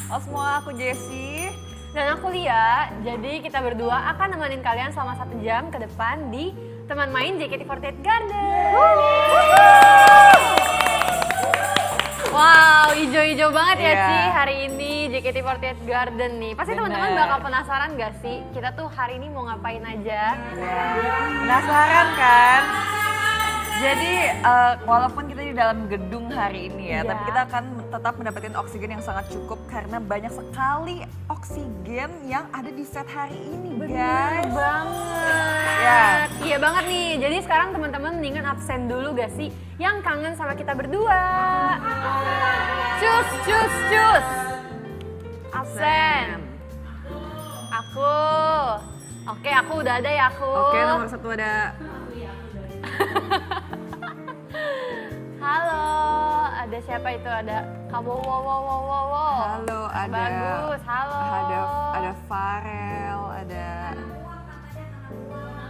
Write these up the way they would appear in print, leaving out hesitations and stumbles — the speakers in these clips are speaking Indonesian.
Halo semua, aku Jessie. Dan aku Lia, jadi kita berdua akan nemenin kalian selama 1 jam ke depan di Teman Main JKT48 Garden. Wow, hijau-hijau banget ya Ci hari ini JKT48 Garden nih. Pasti teman-teman bakal penasaran gak sih kita tuh hari ini mau ngapain aja? Penasaran kan? Jadi walaupun kita di dalam gedung hari ini ya, tapi kita akan tetap mendapatkan oksigen yang sangat cukup karena banyak sekali oksigen yang ada di set hari ini, guys. Bener banget. Iya banget nih. Jadi sekarang teman-teman mendingan absen dulu gak sih? Yang kangen sama kita berdua. Cus. Absen. Aku. Oke, aku udah ada ya aku. Oke, nomor 1 ada. Halo, ada siapa itu? Ada kamu, wow. Halo, ada. Bagus, halo. Ada Farel, ada.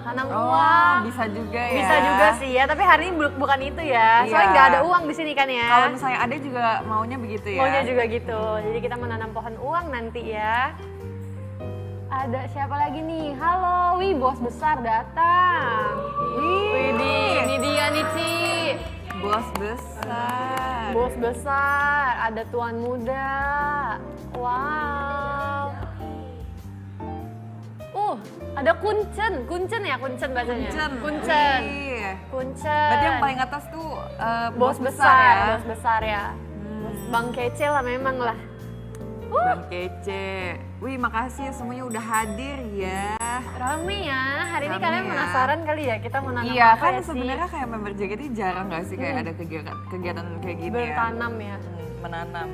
Tanam uang. Bisa juga ya. Bisa juga sih ya, tapi hari ini bukan itu ya. Soalnya nggak ada uang di sini kan ya. Kalau misalnya ada juga maunya begitu ya. Maunya juga gitu. Jadi kita menanam pohon uang nanti ya. Ada siapa lagi nih? Halo, wih bos besar datang. Wih, ini dia nih Ci. Bos besar. Bos besar, ada tuan muda. Wow. Ada kuncen ya, kuncen bahasanya. Kuncen. Berarti yang paling atas tuh bos besar ya. Bang Kece lah memang lah. Bang Kece. Wih, makasih ya semuanya udah hadir ya. Rame ya, hari ini kalian penasaran kali ya kita mau nanam apa kan ya sih? Sebenarnya kayak member JKT jarang gak sih kayak ada kegiatan kayak gini bertanam ya. Menanam.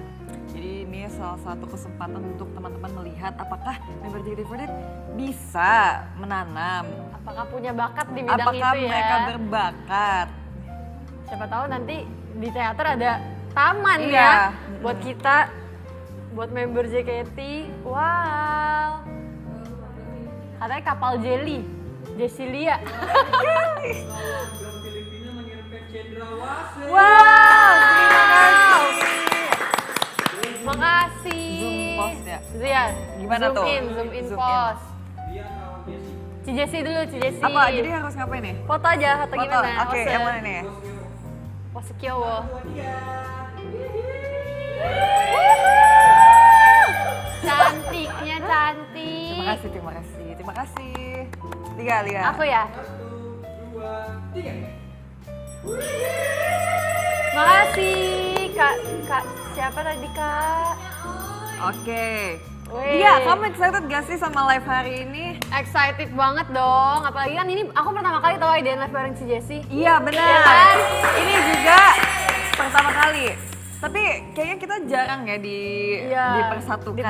Jadi ini salah satu kesempatan untuk teman-teman melihat apakah member JKT48 bisa menanam. Apakah punya bakat di bidang apakah itu ya. Mereka berbakat. Siapa tahu nanti di teater ada taman ya buat kita, buat member JKT. Wow. Katanya kapal jelly, Jessilia. Wow, terima kasih. Makasih. Zoom post ya? Iya. Gimana tuh? Zoom in post. Ci Jessie dulu, Ci Jessie. Apa? Jadi harus ngapain nih? Foto aja atau gimana? Oke, yang mana nih? Pose kyowo. Cantiknya cantik. Terima kasih. Lihat. Aku ya? 2, 3. Makasih, Kak. Siapa tadi, Kak? Oke. Wih. Iya, kamu excited gak sih sama live hari ini? Excited banget dong. Apalagi kan ini aku pertama kali tahu IDN live bareng si Jessie. Iya, benar. Ya kan? Ini juga pertama kali. Tapi kayaknya kita jarang ya dipersatukan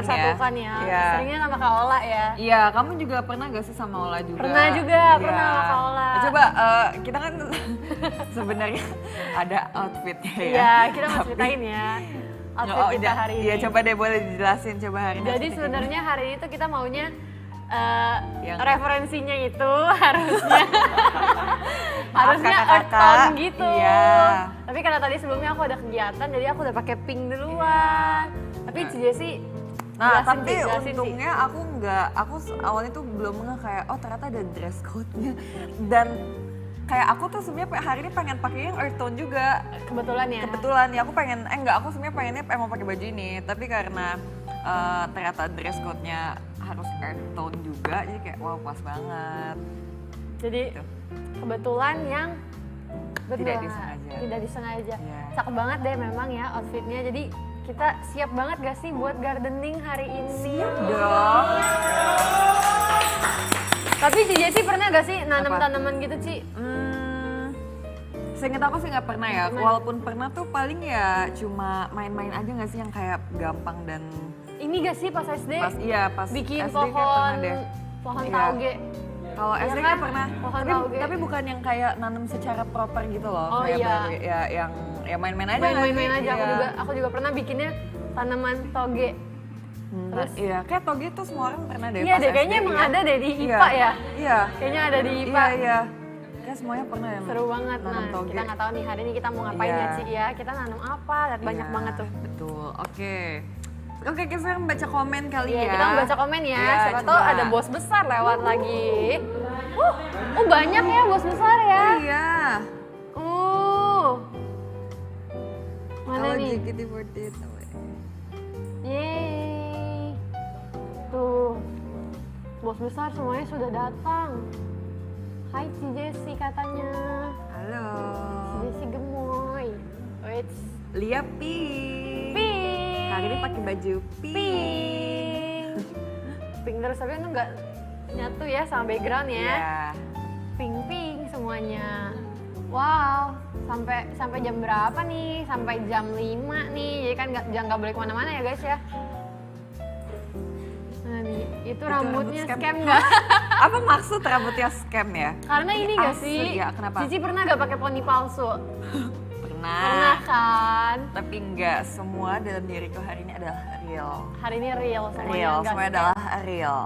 ya. Iya. Seringnya sama Kak Ola ya. Iya, kamu juga pernah gak sih sama Ola juga? Pernah sama Kak Ola. Coba kita kan sebenarnya ada outfitnya ya. Iya, kita mau ceritain ya. Outfit kita hari ini. Iya, coba deh boleh dijelasin coba hari ini. Jadi sebenarnya hari ini tuh kita maunya referensinya itu harusnya earth tone gitu. Iya. Tapi karena tadi sebelumnya aku ada kegiatan, jadi aku udah pakai pink duluan. Tapi Ci Jessie tapi untungnya aku awalnya tuh belum ngeh kayak ternyata ada dress code-nya. Dan kayak aku tuh sebenarnya hari ini pengen pakai yang earth tone juga. Kebetulan ya aku pengen aku sebenarnya pengennya emang pakai baju ini, tapi karena ternyata dress code-nya harus earth tone juga, jadi kayak wow pas banget. Jadi gitu. Kebetulan yang tidak disengaja. Cakep banget deh memang ya outfitnya. Jadi kita siap banget gak sih buat gardening hari ini? Siap dong. Tapi Ci Jessie pernah gak sih nanam tanaman gitu Ci? Seinget aku sih nggak pernah ya. Walaupun pernah tuh paling ya cuma main-main aja nggak sih yang kayak gampang dan. Ini gak sih pas SD? Pas bikin SD pohon tauge. Kalau SD kan pernah, tapi bukan yang kayak nanam secara proper gitu loh. Oh kayak ya yang main-main aja. Main-main aja. Aku juga pernah bikinnya tanaman toge. Terus iya, kayak toge tuh semua orang pernah deh. Iya deh, kayaknya emang ada deh di IPA ya. Iya. Kayaknya ada di IPA. Iya. Kayak semuanya pernah ya. Seru banget. Nah, kita nggak tahu nih hari ini kita mau ngapain ya Ci ya. Kita nanam apa? Lihat banyak banget tuh. Betul. Oke. Oke, kita sekarang baca komen kali Iya, ya. kita mau baca komen ya. Iya, Siapa coba. tahu ada bos besar lewat lagi. Banyak ya bos besar ya. Oh iya. Mana Halo nih? JKT48. Yeay. Tuh. Bos besar semuanya sudah datang. Hai Ci Jessi katanya. Halo. Ci Jessi gemoy. Wait. Lia pink. Pink. Hari ini pakai baju pink. Pink. Pink terus tapi itu nggak nyatu ya sama background ya. Iya. Pink semuanya. Wow, sampai jam berapa nih? Sampai jam 5 nih. Jadi kan nggak boleh kemana-mana ya guys ya. Nah nih, itu rambutnya rambut scam nggak? Apa maksud rambutnya scam ya? Karena ini nggak Asli, sih? ya, kenapa? Cici pernah nggak pakai poni palsu? Pernah. Pernah kan? Tapi enggak, semua dalam diriku hari ini adalah real. Hari ini real semuanya. Real, nggak semuanya scam. adalah real.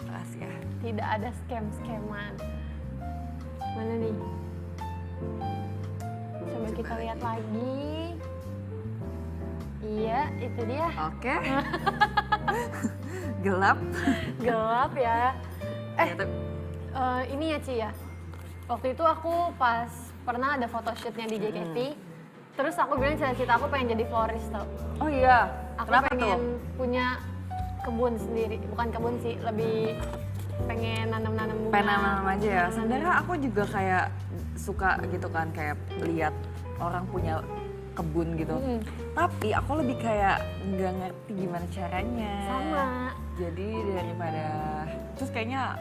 Rahasia. Tidak ada scam-scaman. Mana nih? Coba kita lihat lagi. Iya, itu dia. Oke. Gelap. Gelap ya. Ya, tapi- Ini ya Ci ya. Waktu itu aku pas pernah ada photoshootnya di JKT. Terus aku bilang cita-cita aku pengen jadi florist tau. Oh iya. Aku Kenapa pengen tuh? punya kebun sendiri. Bukan kebun sih, lebih pengen nanam-nanam bunga. Pengen nanam aja ya. Sebenarnya aku juga kayak suka gitu kan, kayak lihat orang punya kebun gitu. Tapi aku lebih kayak nggak ngerti gimana caranya. Sama. Jadi daripada terus kayaknya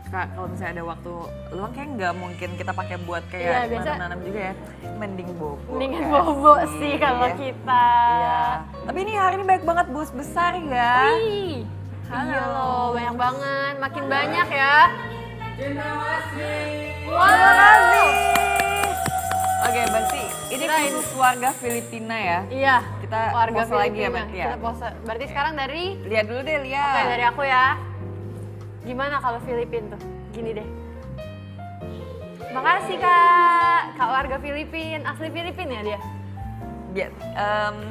kalau misalnya ada waktu luang kayak nggak mungkin kita pakai buat Iya, kayak biasa- nanam-nanam juga ya. Mending bobo. Mendingan nggak bobo sih? sih kalau Iya. kita. Iya. Tapi ini hari ini baik banget bos besar ya. Wih, Halo. iya loh, banyak banget. Makin banyak ya. Terima kasih. Oke, berarti ini Kirain. khusus warga Filipina ya. Iya. Kita warga pose lagi ya Filipina. berarti ya? Kita pose. Berarti sekarang dari Lihat dulu deh, lihat. Oke, dari aku ya. Gimana kalau Filipin tuh? Gini deh. Makasih Kak warga Filipin. Asli Filipin ya dia?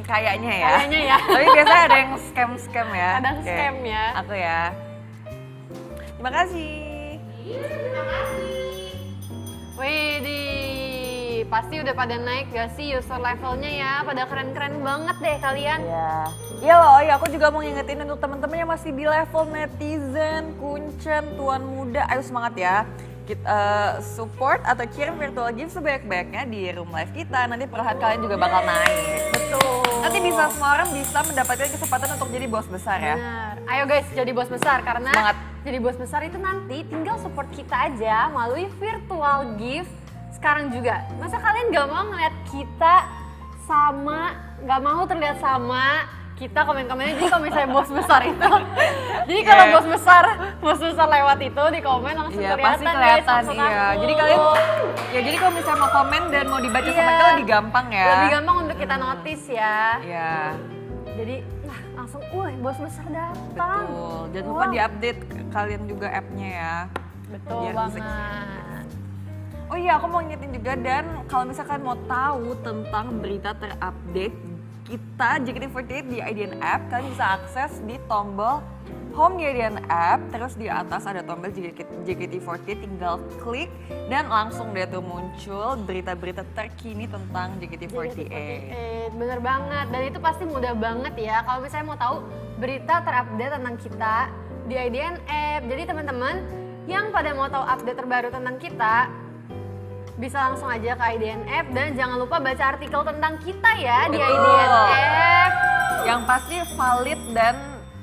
Kayaknya ya. Kayaknya ya. Tapi biasanya ada yang scam ya. Kadang Kayak scam ya. Aku ya. Terima kasih. Widih, pasti udah pada naik gak sih user levelnya ya? Pada keren-keren banget deh kalian. Iya. Iya loh, ya aku juga mau ngingetin untuk teman-teman yang masih di level netizen, kuncen, tuan muda. Ayo semangat ya. Kita support atau kirim virtual gift sebanyak-banyaknya di room live kita. Nanti perlahan kalian juga bakal naik. Betul. Nanti bisa semua orang bisa mendapatkan kesempatan untuk jadi bos besar ya. Benar. Ayo guys jadi bos besar karena Semangat. jadi bos besar itu nanti tinggal support kita aja melalui virtual gift sekarang juga. Masa kalian gak mau ngeliat kita sama, gak mau terlihat sama kita komen-komennya, jadi kalau misalnya bos besar itu jadi kalau bos besar lewat itu di komen langsung Iya, kelihatan, pasti guys, kelihatan, langsung iya. aku. Jadi kalian, ya jadi kalau misalnya mau komen dan mau dibaca sama Iya. kita lebih gampang ya. Lebih gampang untuk kita notice ya. Iya, Jadi langsung, bos besar datang. betul. Jangan lupa Wow. di-update kalian juga app-nya ya. Betul Biar bisa- banget. Oh iya, aku mau ngingetin juga dan kalau misalkan mau tahu tentang berita terupdate kita JKT48 di IDN App, kalian bisa akses di tombol Home di IDN App, terus di atas ada tombol JKT48, tinggal klik dan langsung deh tuh muncul berita-berita terkini tentang JKT48. Bener banget, dan itu pasti mudah banget ya kalau misalnya mau tahu berita terupdate tentang kita di IDN App. Jadi teman-teman yang pada mau tahu update terbaru tentang kita bisa langsung aja ke IDN App dan jangan lupa baca artikel tentang kita ya di Betul. IDN App. Yang pasti valid dan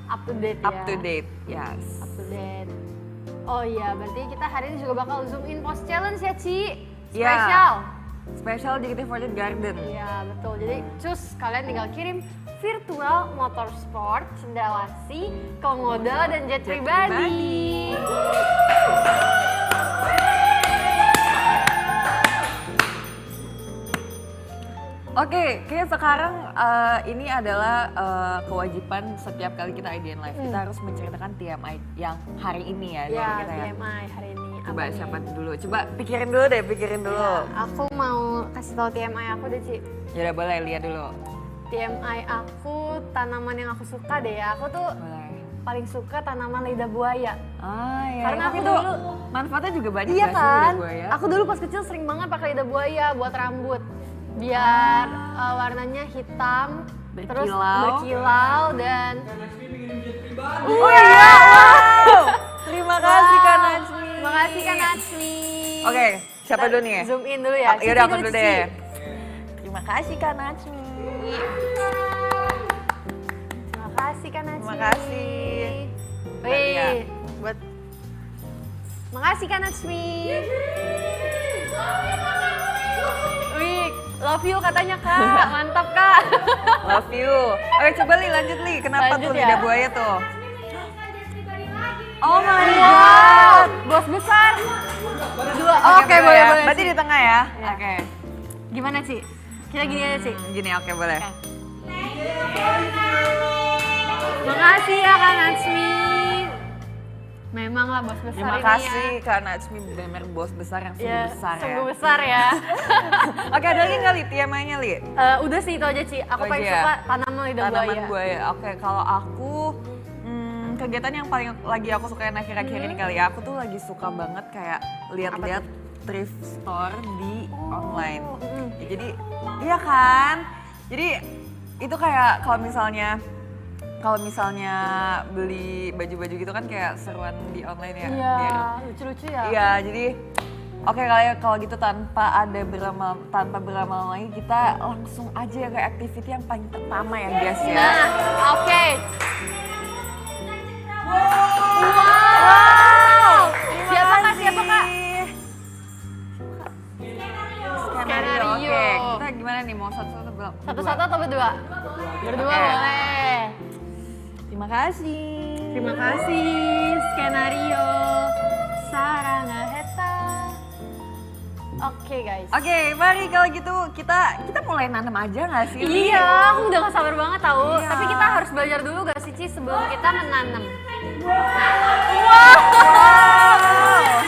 Up to date up ya. to date, yes. Up to date. Oh iya, berarti kita hari ini juga bakal zoom in post challenge ya Ci? Iya. Spesial. Spesial JKT48 Garden. Iya betul, jadi cus kalian tinggal kirim virtual motorsport, sendalasi, komodo, dan jet pribadi. Oke, kayaknya sekarang ini adalah kewajiban setiap kali kita IDN Live. Kita harus menceritakan TMI yang hari ini ya, dari Ya, kita ya. TMI hari ini. Coba apa nih? siapa dulu? Coba pikirin dulu deh, pikirin dulu. Ya, aku mau kasih tahu TMI aku deh Ci. Ya udah boleh lihat dulu. TMI aku, tanaman yang aku suka deh ya. Aku tuh Boleh. paling suka tanaman lidah buaya. Ah ya. Karena tapi aku tuh dulu manfaatnya juga banyak iya nggak sih kan? lidah buaya? Aku dulu pas kecil sering banget pakai lidah buaya buat rambut. Biar warnanya hitam, terus berkilau dan Oh iya, wow. Terima kasih Kak Najmi. Makasih Kak Najmi. Oke, siapa dulu nih? Zoom in dulu ya. Yaudah aku Cici dulu Cici. deh. Terima kasih Kak Najmi. Terima kasih Kak Najmi. Terima kasih. Wih, Ya. buat makasih Kak Najmi. Wih, love you katanya Kak. Mantap Kak. Love you. Oke coba Li lanjut Li. Kenapa Lanjut tuh ya. lidah buaya tuh? Oh my god. Bos besar. Berdua. Oke, berdua boleh ya. boleh. Berarti Ci. di tengah ya? Ya. Oke. Gimana Ci? Kita gini aja Ci. Gini oke boleh. Oke. Makasih ya Kak Najmi. Memang lah bos besar Terima ini kasih ya. Kak Najmi, benar bos besar yang sungguh Ya, besar ya. sungguh besar ya. Oke ada lagi nggak Li TMI-nya Li? Udah sih itu aja Ci. Aku Oh, paling iya. suka tanaman lidah Tanaman buaya. buaya. Oke, kalau aku kegiatan yang paling lagi aku sukain akhir-akhir ini kali ya, aku tuh lagi suka banget kayak lihat-lihat thrift store di online. Ya, jadi iya kan? Jadi itu kayak kalau misalnya beli baju-baju gitu kan kayak seruan di online ya. Iya, biar- lucu-lucu ya. Iya, jadi oke kalau gitu tanpa beramal lagi kita langsung aja ke activity yang paling pertama ya guys ya. Nah, oke. Wow! Siapa Kak? Siapa Kak? Skenario. Skenario. Oke, kita gimana nih mau satu-satu atau berdua? Satu-satu atau berdua? Berdua Oke. boleh. Terima kasih. Terima kasih skenario Sarana Heta. Oke guys. Oke, mari kalau gitu kita mulai nanam aja nggak sih? Li? Iya, aku udah gak sabar banget tahu. Iya. Tapi kita harus belajar dulu gak sih Ci sebelum kita menanam. Wow!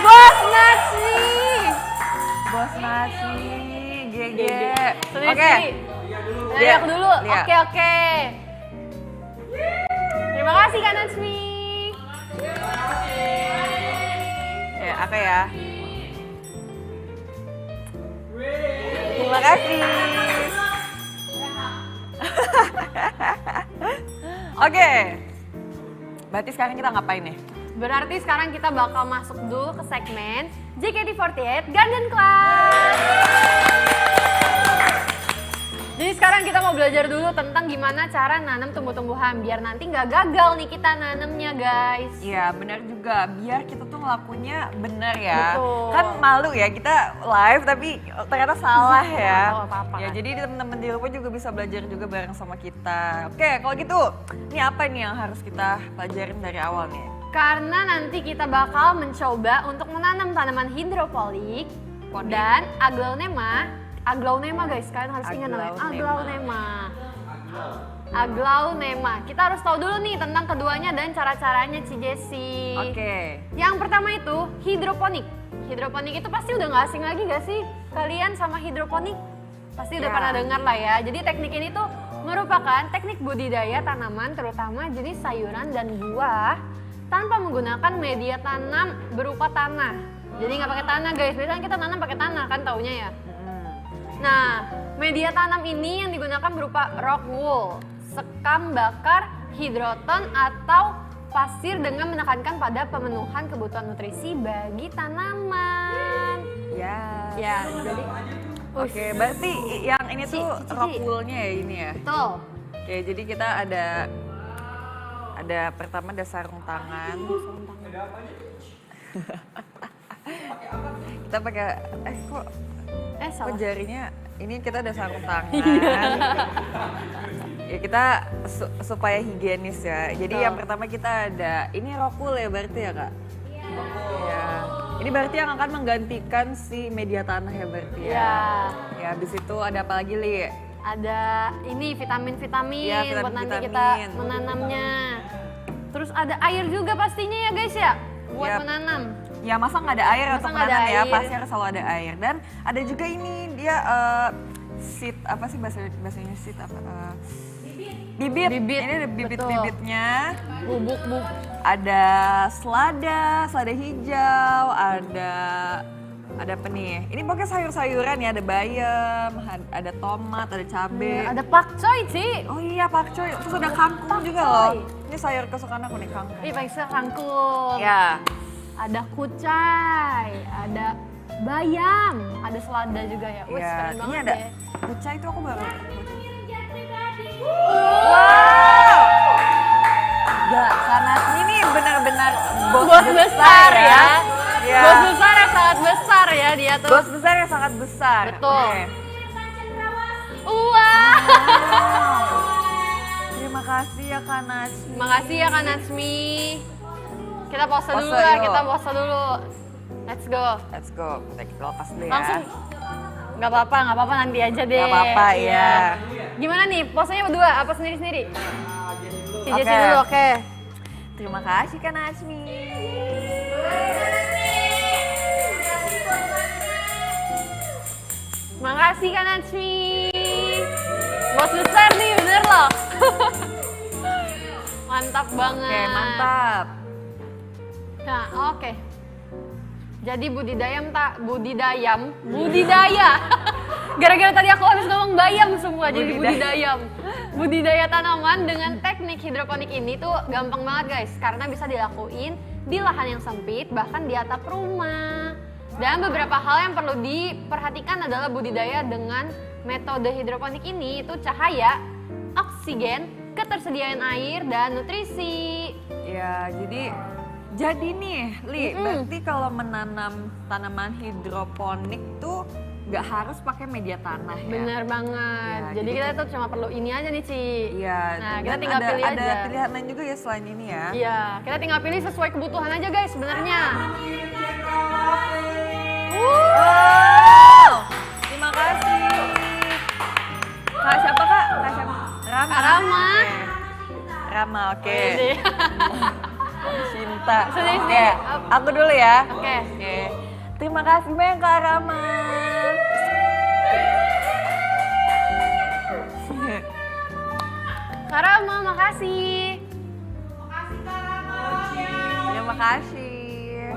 Bos nasi. Bos nasi, GG. Sendiri, Oke. sendiri. Lia. Aku dulu. Lia. Oke. Terima kasih Kak Najmi. Ya, aku ya. Terima kasih. Oke. Berarti sekarang kita ngapain nih? Berarti sekarang kita bakal masuk dulu ke segmen JKT48 Garden Class. Jadi sekarang kita mau belajar dulu tentang gimana cara nanam tumbuh-tumbuhan biar nanti nggak gagal nih kita nanamnya guys. Iya benar juga, biar kita tuh ngelakunya benar ya. Betul. Kan malu ya kita live tapi ternyata salah ya. Tahu apa-apa Ya kan. jadi teman-teman di rumah juga bisa belajar juga bareng sama kita. Oke kalau gitu, ini apa nih yang harus kita pelajarin dari awal nih? Karena nanti kita bakal mencoba untuk menanam tanaman hidroponik Ponik. dan aglaonema guys, kalian harus ingat namanya Aglaonema. aglaonema. Kita harus tahu dulu nih tentang keduanya dan cara-caranya Ci Jessi. Oke. Yang pertama itu hidroponik. Hidroponik itu pasti udah gak asing lagi gak sih kalian sama hidroponik? Pasti udah Ya. pernah dengar lah ya. Jadi teknik ini tuh merupakan teknik budidaya tanaman terutama jenis sayuran dan buah tanpa menggunakan media tanam berupa tanah. Jadi nggak pakai tanah guys. Biasanya kita tanam pakai tanah kan taunya ya. Nah, media tanam ini yang digunakan berupa rock wool, sekam bakar, hidroton atau pasir dengan menekankan pada pemenuhan kebutuhan nutrisi bagi tanaman. Ya. Ya, jadi Oke, berarti yang ini tuh Cici. rock wool-nya ya ini ya. betul. Oke, jadi kita ada pertama ada sarung tangan. Kita pakai kok Salah. jarinya ini kita ada sarung tangan. Iya. Ya kita supaya higienis ya. Jadi yang pertama kita ada ini rock wool ya berarti ya kak? Iya. Ini berarti yang akan menggantikan si media tanah ya berarti ya. Ya, Ya habis itu ada apa lagi Li? ada ini vitamin-vitamin Iya, buat nanti kita vitamin-vitamin. menanamnya. Terus ada air juga pastinya ya guys ya buat Yap. menanam. Ya masa nggak ada air Masa untuk nggak ada menanam ya, air? pasti harus selalu ada air. Dan ada juga ini dia seed, apa sih bahasanya seed apa? Bibit. Ini ada bibit-bibitnya. Bubuk. Ada selada hijau, ada apa nih? Ini pokoknya sayur-sayuran ya, ada bayam, ada tomat, ada cabai. Ada pakcoy, Ci. Oh iya pakcoy, terus ada kangkung juga loh. Ini sayur kesukaan aku nih, kangkung. Ih, paling suka kangkung. Ya. Ada kucai, ada bayam, ada selada juga ya. Wih, Ya, keren ini banget ada deh. kucai itu aku baru. Wow. Gak, karena ini benar-benar Bos besar ya. Ya. Bos besar yang sangat besar ya dia tuh. Bos besar yang sangat besar. Betul. Oke. Wah. Terima kasih ya Kak Natsmi. Makasih ya Kak Natsmi. Kita pause dulu Pause lah, yuk. kita pause dulu. Let's go. Let's go, kita lepas dulu ya. Langsung. Gak apa-apa nanti aja deh. Gak apa-apa, Iya. ya. Gimana nih, posenya berdua apa sendiri-sendiri? Si Oke. Jessie dulu, oke. Terima kasih Kak Natsmi. Makasih Kak Natsmi. Bos besar nih, bener loh. Mantap banget. Oke, mantap. Nah, oke. Jadi budidaya. Gara-gara tadi aku habis ngomong bayam semua, jadi budidaya. Budidaya tanaman dengan teknik hidroponik ini tuh gampang banget guys, karena bisa dilakuin di lahan yang sempit, bahkan di atap rumah. Dan beberapa hal yang perlu diperhatikan adalah budidaya dengan metode hidroponik ini itu cahaya, oksigen, ketersediaan air, dan nutrisi. Ya, jadi nih, Li, berarti kalau menanam tanaman hidroponik tuh nggak harus pakai media tanah ya? Bener banget. Ya, jadi kita tuh cuma perlu ini aja nih, Ci. Iya. Nah, kita dan tinggal pilih ada aja. pilihan lain juga ya selain ini ya? Iya, kita tinggal pilih sesuai kebutuhan aja guys sebenarnya. Wow! Terima kasih. Kak siapa Kak? Kak siapa? Rama. Kak Rama. Oke. Rama, oke. Jadi, Cinta. Sendiri, Oke, sendiri. aku dulu ya. Oke. Oke. Terima kasih banyak Kak Rama. Kak Rama, makasih. Terima kasih.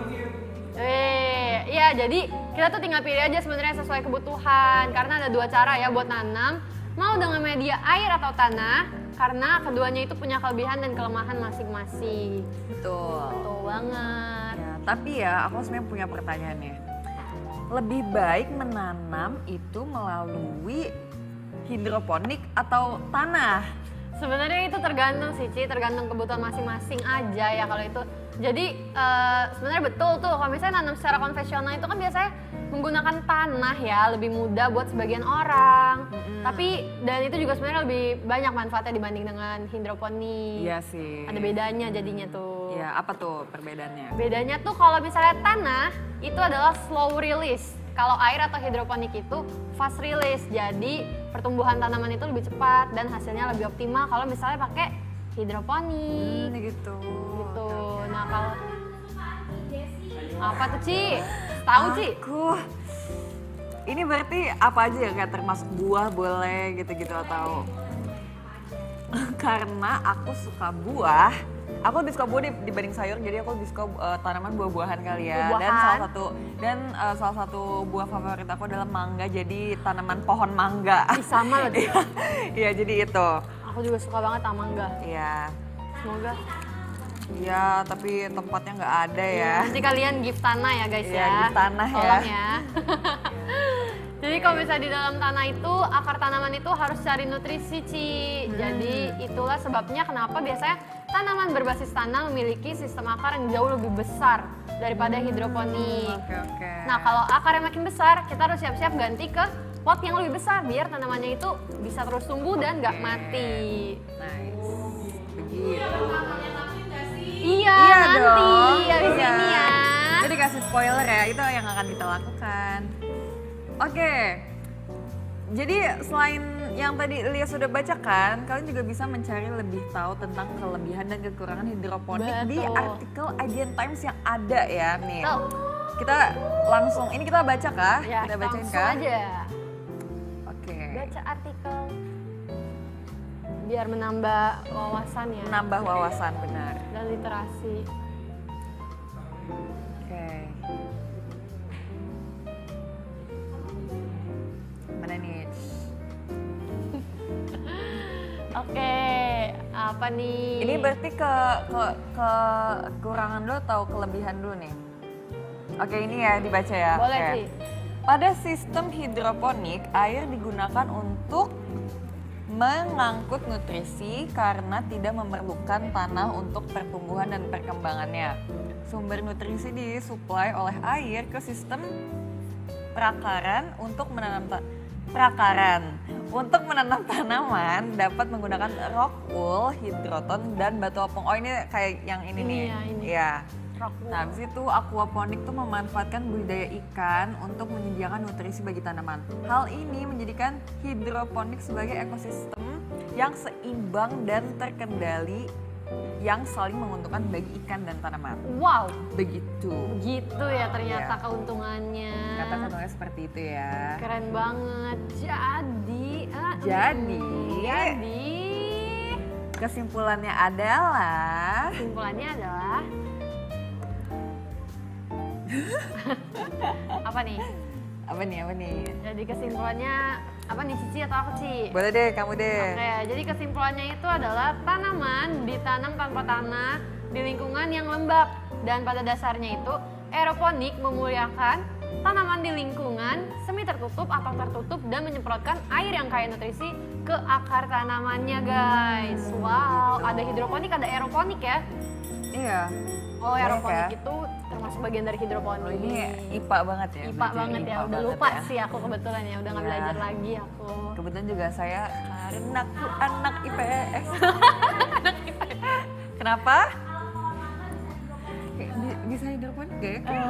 Iya, jadi kita tuh tinggal pilih aja sebenarnya sesuai kebutuhan. Karena ada dua cara ya buat nanam. Mau dengan media air atau tanah, karena keduanya itu punya kelebihan dan kelemahan masing-masing. Betul. Betul banget. Ya, tapi ya aku sebenarnya punya pertanyaan nih. Lebih baik menanam itu melalui hidroponik atau tanah? Sebenarnya itu tergantung sih, Ci, tergantung kebutuhan masing-masing aja ya kalau itu. Jadi sebenarnya betul tuh kalau misalnya nanam secara konvensional itu kan biasanya menggunakan tanah ya, lebih mudah buat sebagian orang. Tapi dan itu juga sebenarnya lebih banyak manfaatnya dibanding dengan hidroponik. Iya sih. Ada bedanya jadinya tuh. Ya, apa tuh perbedaannya? Bedanya tuh kalau misalnya tanah itu adalah slow release. Kalau air atau hidroponik itu fast release. Jadi pertumbuhan tanaman itu lebih cepat dan hasilnya lebih optimal kalau misalnya pakai hidroponik. Gitu. Gitu. Nah, kalau apa tuh, Ci? Tahu, Ci? Ini berarti apa aja ya, kayak termasuk buah boleh gitu-gitu atau karena aku suka buah. Aku lebih suka buah dibanding sayur, jadi aku lebih suka tanaman buah-buahan kali ya. Buah-buahan. Dan salah satu buah favorit aku adalah mangga, jadi tanaman pohon mangga. Ih, sama loh, Ci. Iya, jadi itu. Aku juga suka banget sama mangga. Iya. Semoga. Iya, tapi tempatnya nggak ada ya. Nanti kalian gift tanah ya, guys Iya, ya. gift tanah ya. Tolong ya. Jadi kalau misalnya di dalam tanah itu, akar tanaman itu harus cari nutrisi, Ci. Jadi itulah sebabnya kenapa biasanya tanaman berbasis tanah memiliki sistem akar yang jauh lebih besar daripada hidroponik. Oke. Nah, kalau akarnya makin besar, kita harus siap-siap ganti ke pot yang lebih besar biar tanamannya itu bisa terus tumbuh dan nggak mati. Nice. Begitu. Iya, nanti dong. habis Iya. ini ya. Jadi kasih spoiler ya, itu yang akan kita lakukan. Oke. Jadi selain yang tadi Lia sudah bacakan, kalian juga bisa mencari lebih tahu tentang kelebihan dan kekurangan hidroponik di Betul. artikel IDN Times yang ada ya nih. Betul. Kita langsung, ini kita baca kah? Ya, Kita bacain langsung kah? aja. Oke. baca artikel biar menambah wawasan ya. Menambah wawasan, benar. Dan literasi. Oke. Mana nih? Oke, apa nih? Ini berarti ke kekurangan dulu atau kelebihan dulu nih? Oke, ini ya dibaca ya. Boleh Oke. sih. Pada sistem hidroponik, air digunakan untuk mengangkut nutrisi karena tidak memerlukan tanah untuk pertumbuhan dan perkembangannya. Sumber nutrisi disuplai oleh air ke sistem perakaran untuk menanam tanaman dapat menggunakan rock wool, hidroton, dan batu apung. Oh ini kayak yang ini nih. ya, ini. Iya. Rock wool. Nah, habis itu aquaponik tuh memanfaatkan budidaya ikan untuk menyediakan nutrisi bagi tanaman. Hal ini menjadikan hidroponik sebagai ekosistem yang seimbang dan terkendali yang saling menguntungkan bagi ikan dan tanaman. Wow, Begitu. gitu ya ternyata Iya. keuntungannya. Kata-katanya seperti itu ya. Keren banget. Jadi, kesimpulannya adalah apa nih? apa nih? Jadi kesimpulannya apa nih, Cici atau aku, Ci? Boleh deh, kamu deh. Oke, jadi kesimpulannya itu adalah tanaman ditanam tanpa tanah di lingkungan yang lembab. Dan pada dasarnya itu, aeroponik memuliakan tanaman di lingkungan semi tertutup atau tertutup dan menyemprotkan air yang kaya nutrisi ke akar tanamannya, guys. Wow, ada hidroponik, ada aeroponik ya. Iya. Oh, Banyak aeroponik ya. itu termasuk bagian dari hidroponik. Oh, ini IPA banget ya. IPA belajar banget ya, IPA udah banget lupa ya. sih aku kebetulan ya, udah nggak Iya. belajar lagi aku. Kebetulan juga saya karena aku anak IPS. Kenapa? Kayak bisa hidroponik gak ya?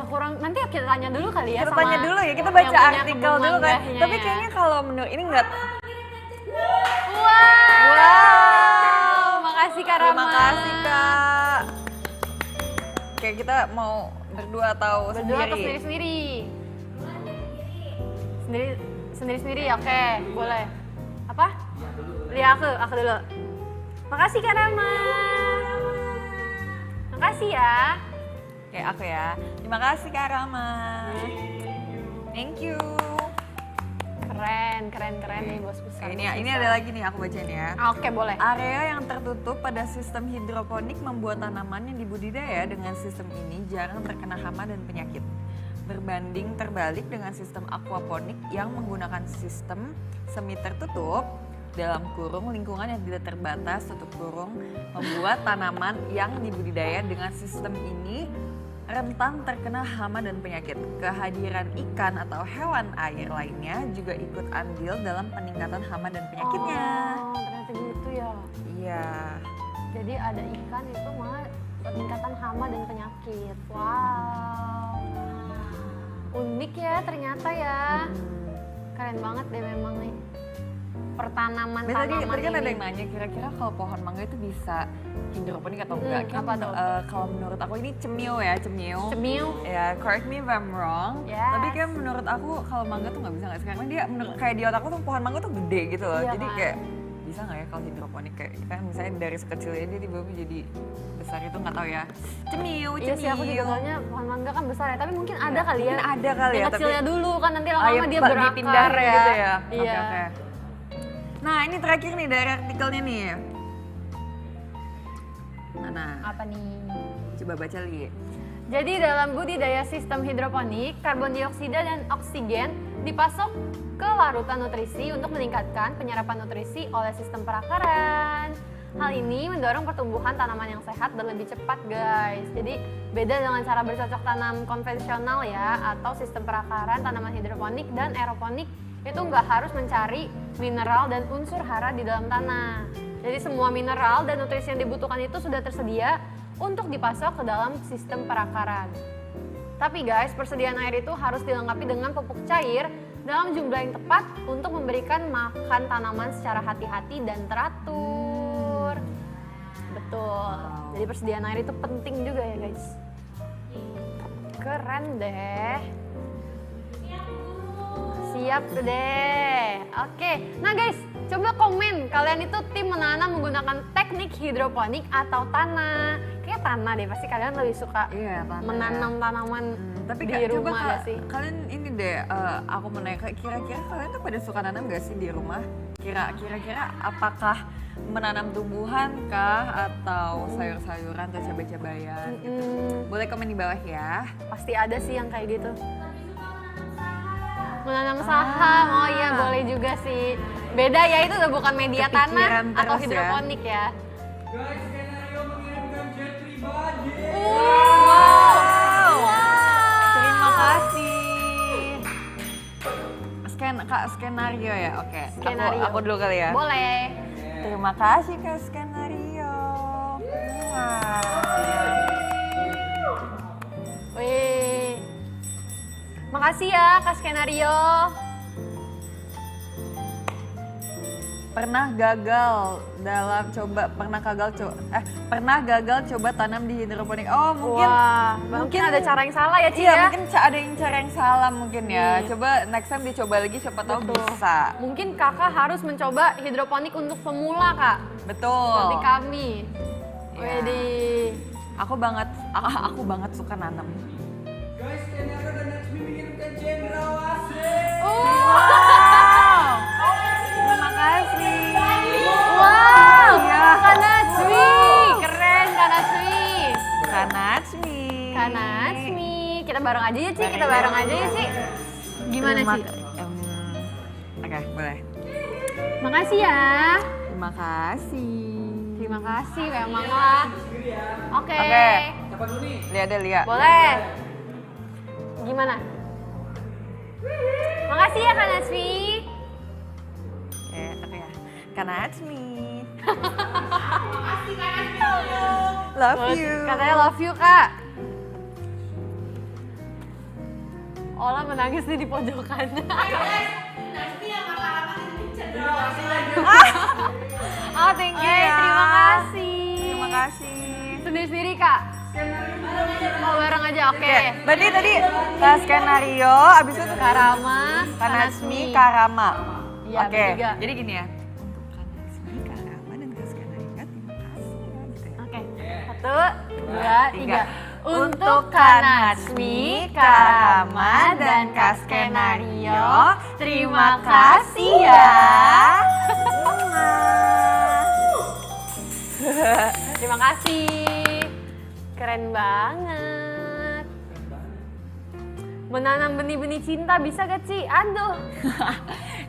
Kurang, nanti kita tanya dulu kali ya. Kita sama tanya dulu ya, kita yang baca punya artikel kebun dulu kan. mangganya Tapi ya. kayaknya kalau menurut ini enggak. Wow, makasih Kak Rama. Terima kasih Kak. Oke, kita mau berdua atau Berdua atau sendiri? sendiri-sendiri? Sendiri-sendiri, oke, boleh. Apa? Lihat aku dulu. Makasih Kak Rama. Makasih ya. Oke, aku ya. Terima kasih Kak Rama. Thank you. Keren nih bos besar. Oke, bos ini besar. ada lagi nih aku bacain ya. Oke, boleh. Area yang tertutup pada sistem hidroponik membuat tanaman yang dibudidaya dengan sistem ini jarang terkena hama dan penyakit. Berbanding terbalik dengan sistem aquaponik yang menggunakan sistem semi tertutup dalam kurung lingkungan yang tidak terbatas tutup kurung membuat tanaman yang dibudidaya dengan sistem ini rentan terkena hama dan penyakit. Kehadiran ikan atau hewan air lainnya juga ikut andil dalam peningkatan hama dan penyakitnya. Oh, ternyata gitu ya. Iya. Jadi ada ikan itu malah peningkatan hama dan penyakit. Wow. Unik ya ternyata ya. Keren banget deh memang nih. Pertanaman-tanaman Tadi kan ada ini. yang nanya kira-kira kalau pohon mangga itu bisa hidroponik atau enggak? apa tuh? Kalau menurut aku ini cemil ya, cemil. Cemil. Ya, correct me if I'm wrong. Yes. Tapi kan menurut aku kalau mangga tuh nggak bisa nggak sih? Karena dia kayak di otakku tuh pohon mangga tuh gede gitu loh. Iya Jadi kan? kayak bisa nggak ya kalau hidroponik kayak kan misalnya dari sekecilnya dia tiba-tiba jadi besar itu nggak tahu ya. Cemil, cemil. Iya sih aku juga taunya pohon mangga kan besar ya, tapi mungkin ada kali ya. Mungkin ada kali yang ya, kecilnya tapi- dulu kan nanti Oh, lama-lama iya, dia Pak, berakar dipindah ya. gitu ya. Iya. Oke. Nah ini terakhir nih dari artikelnya nih. Mana? Apa nih? Coba baca Li. Jadi dalam budidaya sistem hidroponik, karbon dioksida dan oksigen dipasok ke larutan nutrisi untuk meningkatkan penyerapan nutrisi oleh sistem perakaran. Hal ini mendorong pertumbuhan tanaman yang sehat dan lebih cepat, guys. Jadi beda dengan cara bercocok tanam konvensional ya, atau sistem perakaran tanaman hidroponik dan aeroponik itu nggak harus mencari mineral dan unsur hara di dalam tanah. Jadi semua mineral dan nutrisi yang dibutuhkan itu sudah tersedia untuk dipasok ke dalam sistem perakaran. Tapi guys, persediaan air itu harus dilengkapi dengan pupuk cair dalam jumlah yang tepat untuk memberikan makan tanaman secara hati-hati dan teratur. Betul. Jadi persediaan air itu penting juga ya guys. Keren deh. Siap deh. Oke. Nah guys, coba komen kalian itu tim menanam menggunakan teknik hidroponik atau tanah. Kayak tanah deh, pasti kalian lebih suka Tanah menanam tanaman tapi di coba rumah gak sih? kalian ini deh, aku mau nanya, kira-kira kalian tuh pada suka nanam gak sih di rumah? Kira-kira apakah menanam tumbuhan kah atau sayur-sayuran atau cabai-cabayan gitu? Boleh komen di bawah ya. Pasti ada sih yang kayak gitu. Menanam saham, oh iya boleh juga sih. Beda ya, itu udah bukan media tanah Kepikiran atau terus ya. hidroponik ya. Guys, skenario mengirimkan jet pribadi. Wow. Terima kasih. Skenario ya, oke. Skenario. Aku dulu kali ya. Boleh. Terima kasih Kak Skenario. Wih. Makasih ya Kak Skenario. Pernah gagal coba tanam di hidroponik. Oh, mungkin Wah, mungkin ada cara yang salah ya Ci iya, ya? mungkin ada yang cara yang salah mungkin ya. Coba next time dicoba lagi, siapa tahu Betul. bisa. Mungkin kakak harus mencoba hidroponik untuk pemula kak. Betul. Seperti kami. Iya. Widih. Aku banget suka nanam. Guys, skenario dan Natsumi mengirimkan cendrawasih. Terima kasih. Wow, Iya. Kak Natsumi, keren Kak Natsumi. Kak Natsumi, kita bareng aja ya Ci, Gimana Ci? Oke, boleh. Makasih ya. Terima kasih. Terima kasih memang lah. Oke. Oke. Siapa dulu nih? Lihat. Boleh. Gimana? Makasih ya Kak Natsumi. Oke ya. Kak Natsumi. Love you. Katanya love you Kak. Ola menangis nih di pojokan. Oh, thank you ya. Terima kasih. Terima kasih. Sendiri-sendiri Kak. Oh, bareng aja, oke. Berarti tadi Kak Skenario, abis itu Karama, Kak Natsumi, Karama. Iya, Oke, bertiga. jadi gini ya. Untuk Kak Natsumi, Karama, dan Kak Skenario, terima kasih ya. Gitu ya. Oke. 1, 2, 3. Untuk Kak Natsumi, Karama, dan Kak Skenario, terima kasih ya. Terima kasih. Keren banget. Menanam benih-benih cinta bisa gak Ci? Aduh.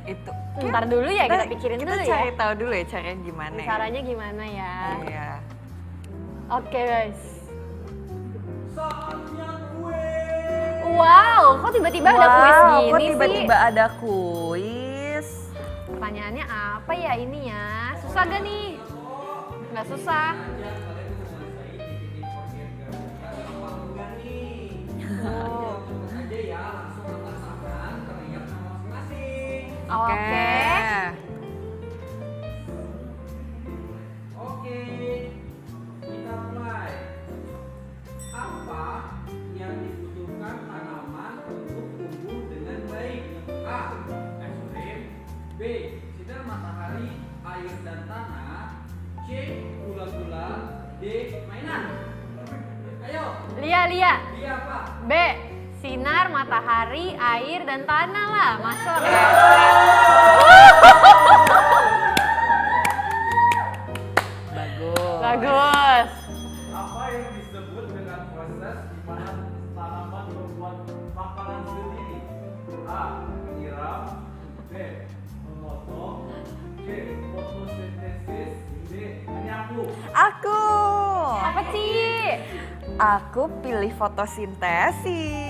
Itu. Ntar dulu ya, kita pikirin kita dulu ya. cari tahu dulu ya caranya gimana. Ya. Caranya gimana ya? Iya. Oke guys. Saatnya kue. Wow, kok tiba-tiba ada kuis Wow, gini kok sih? tiba-tiba ada kuis? Pertanyaannya apa ya ini ya? Susah gak nih? Nggak susah. Aja ya, langsung angkat tangan, teringat nama masing-masing. Oke. Oke, kita mulai. Apa yang dibutuhkan tanaman untuk tumbuh dengan baik? A. Ekstrim. B. Sinar matahari, air dan tanah. C. Gula-gula. D. Mainan. Ayo, Lia. D apa? B. Sinar, matahari, air, dan tanah lah. Masuk. Bagus. Bagus. Apa yang disebut dengan proses di mana tanaman membuat makanan sendiri? A. Menyiram. B. Memotong. C. Fotosintesis. D. Menyapu. Aku. Apa sih? Aku pilih fotosintesis.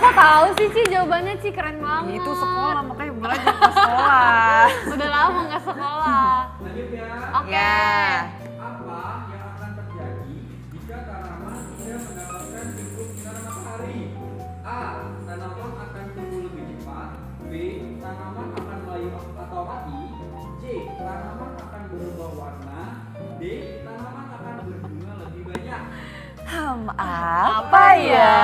Kok tahu sih Ci jawabannya Ci? Keren banget. Itu sekolah, makanya belajar ke sekolah. Udah lama nggak sekolah. Lanjut ya. Oke. Ya. Apa yang akan terjadi jika tanaman tidak mendapatkan cukup sinar matahari? A. Tanaman akan tumbuh lebih cepat. B. Tanaman akan layu atau mati. C. Tanaman akan berubah warna. D. Tanaman akan berbunga lebih banyak. Apa ya?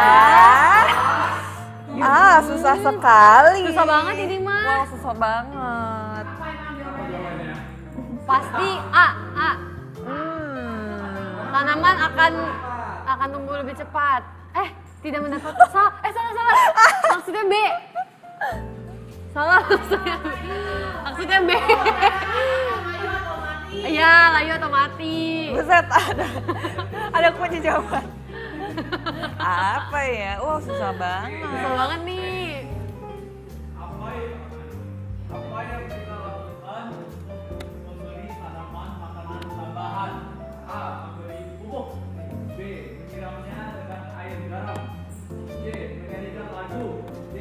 Susah sekali. Susah banget ini mah. Wow, susah banget. Pasti A. Tanaman akan tumbuh lebih cepat. Tidak mendapat salah. Maksudnya B. Salah maksudnya B. Iya, layu atau mati. Buset, ada kunci jawaban. Apa ya? Wow, susah banget. Susah banget nih. Apa yang kita lakukan untuk memberi tanaman makanan tambahan? A. Memberi pupuk. B. Menyiramnya dengan air garam. C. Menyanyikan lagu. D.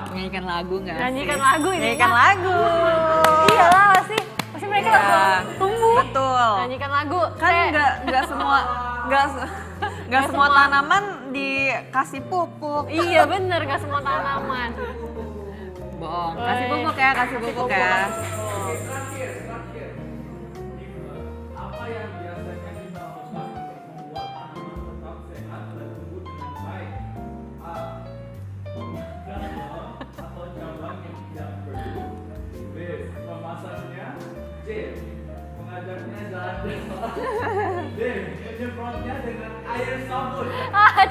Nyanyikan lagu nggak sih? Nyanyikan lagu ini. Nyanyikan lagu. Iyalah pasti mereka tumbuh. Betul. Nyanyikan lagu. Kan C. nggak semua tanaman dikasih pupuk. Iya bener, gak semua tanaman. Bohong. Kasih pupuk ya, kasih pupuk ya. Terakhir. Apa yang biasanya kita lakukan untuk membuat tanaman tetap sehat dan tumbuh dengan baik? A. Membuatkan pohon atau cabang yang tidak perlu. B. Memasangnya. C. Mengajaknya jalan-jalan. D. Menyemprotnya dengan air sabun.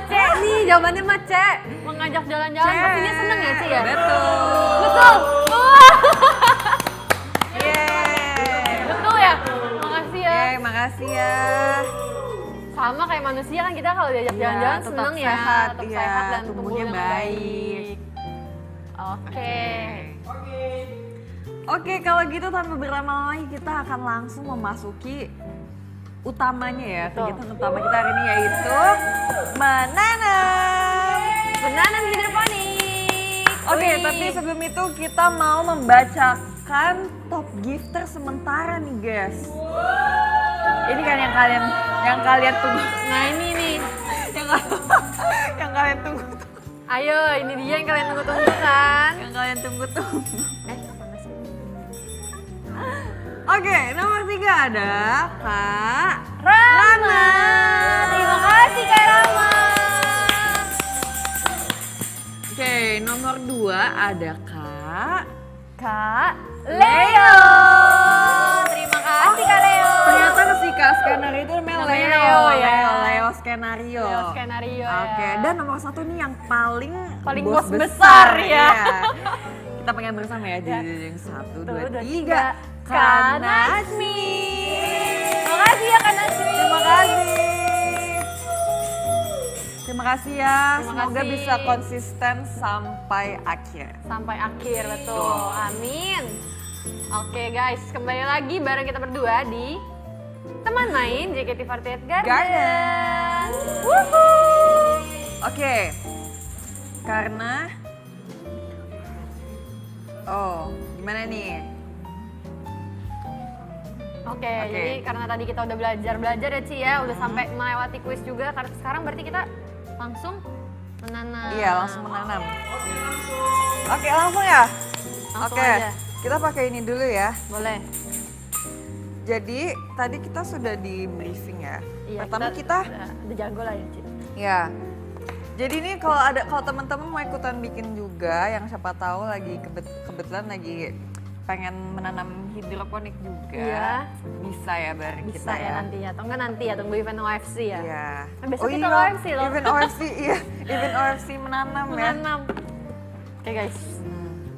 C nih, jawabannya mah C. Mengajak jalan-jalan, pasti dia seneng ya C ya? Betul. Yeay. Betul ya? Makasih ya. Makasih ya. Sama kayak manusia kan kita kalau diajak jalan-jalan tetap seneng ya. sehat, Tetap iya, sehat dan tumbuhnya tumbuh dengan baik. Oke. Oke, kalau gitu tanpa berlama-lama lagi kita akan langsung memasuki utamanya ya. Betul. Kegiatan utama kita hari ini yaitu menanam. Menanam hidroponik. Oke, Wih. tapi sebelum itu kita mau membacakan top gifter sementara nih, guys. Ini kan yang kalian tunggu. Nah ini nih. yang kalian tunggu. Ayo, ini dia yang kalian tunggu-tunggu kan? Yang kalian tunggu-tunggu. Mana sih? Oke, nomor 3 ada Kak Rama. Terima kasih Kak Rama. Oke, nomor 2 ada Kak Leo. Terima kasih Kak Leo. Ternyata si Kak Skenario itu namanya Namanya Leo. Leo, ya. Leo Skenario. Leo Skenario ya. Oke, dan nomor 1 nih yang paling bos besar ya. Kita pengen bersama ya. Ya. Jadi 1, 2, 2, 3. 3. Kak Nasmi. Terima kasih ya Kak Nasmi. Terima kasih. Terima kasih ya. Terima Semoga kasih. bisa konsisten sampai akhir. Sampai akhir, betul. Amin. Oke guys, kembali lagi bareng kita berdua di Teman Main JKT48 Garden. Wuhuu. Oke. Karena gimana nih? Oke, jadi karena tadi kita udah belajar ya Ci ya, udah sampai melewati kuis juga. Karena sekarang berarti kita langsung menanam. Iya, langsung menanam. Oke, langsung ya? Langsung Oke, aja. kita pakai ini dulu ya. Boleh. Jadi, tadi kita sudah di briefing ya. Iya, Pertama kita udah jago lah ya Ci. ya. Jadi ini kalau teman-teman mau ikutan bikin juga, yang siapa tahu lagi kebetulan lagi pengen menanam hidroponik juga, Iya. bisa ya bareng Bisa kita ya nanti ya, atau enggak nanti ya, tunggu event OFC ya. Iya. Nah, besok kita OFC loh. Event OFC, iya. Event OFC menanam ya. Menanam. Oke guys,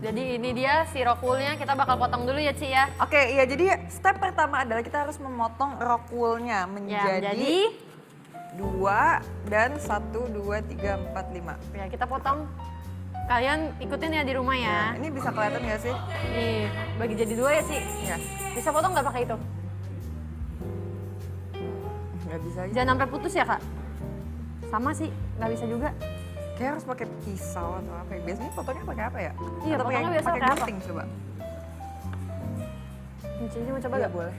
jadi ini dia si rockwoolnya, kita bakal potong dulu ya Ci ya. Oke, iya jadi step pertama adalah kita harus memotong rockwoolnya Ya, menjadi jadi 2 dan 1, 2, 3, 4, 5. ya kita potong. Kalian ikutin ya di rumah ya. Ini bisa kelihatan nggak sih? Nih, bagi jadi 2 ya Ci. Ya, Bisa potong nggak pakai itu? nggak bisa aja. Jangan sampai putus ya Kak. Sama sih, nggak bisa juga. Kayak harus pakai pisau atau apa ya? Biasanya fotonya pakai apa ya? Iya, Atau potongnya biasa pakai apa? gunting coba? Cici mau coba Iya nggak? boleh.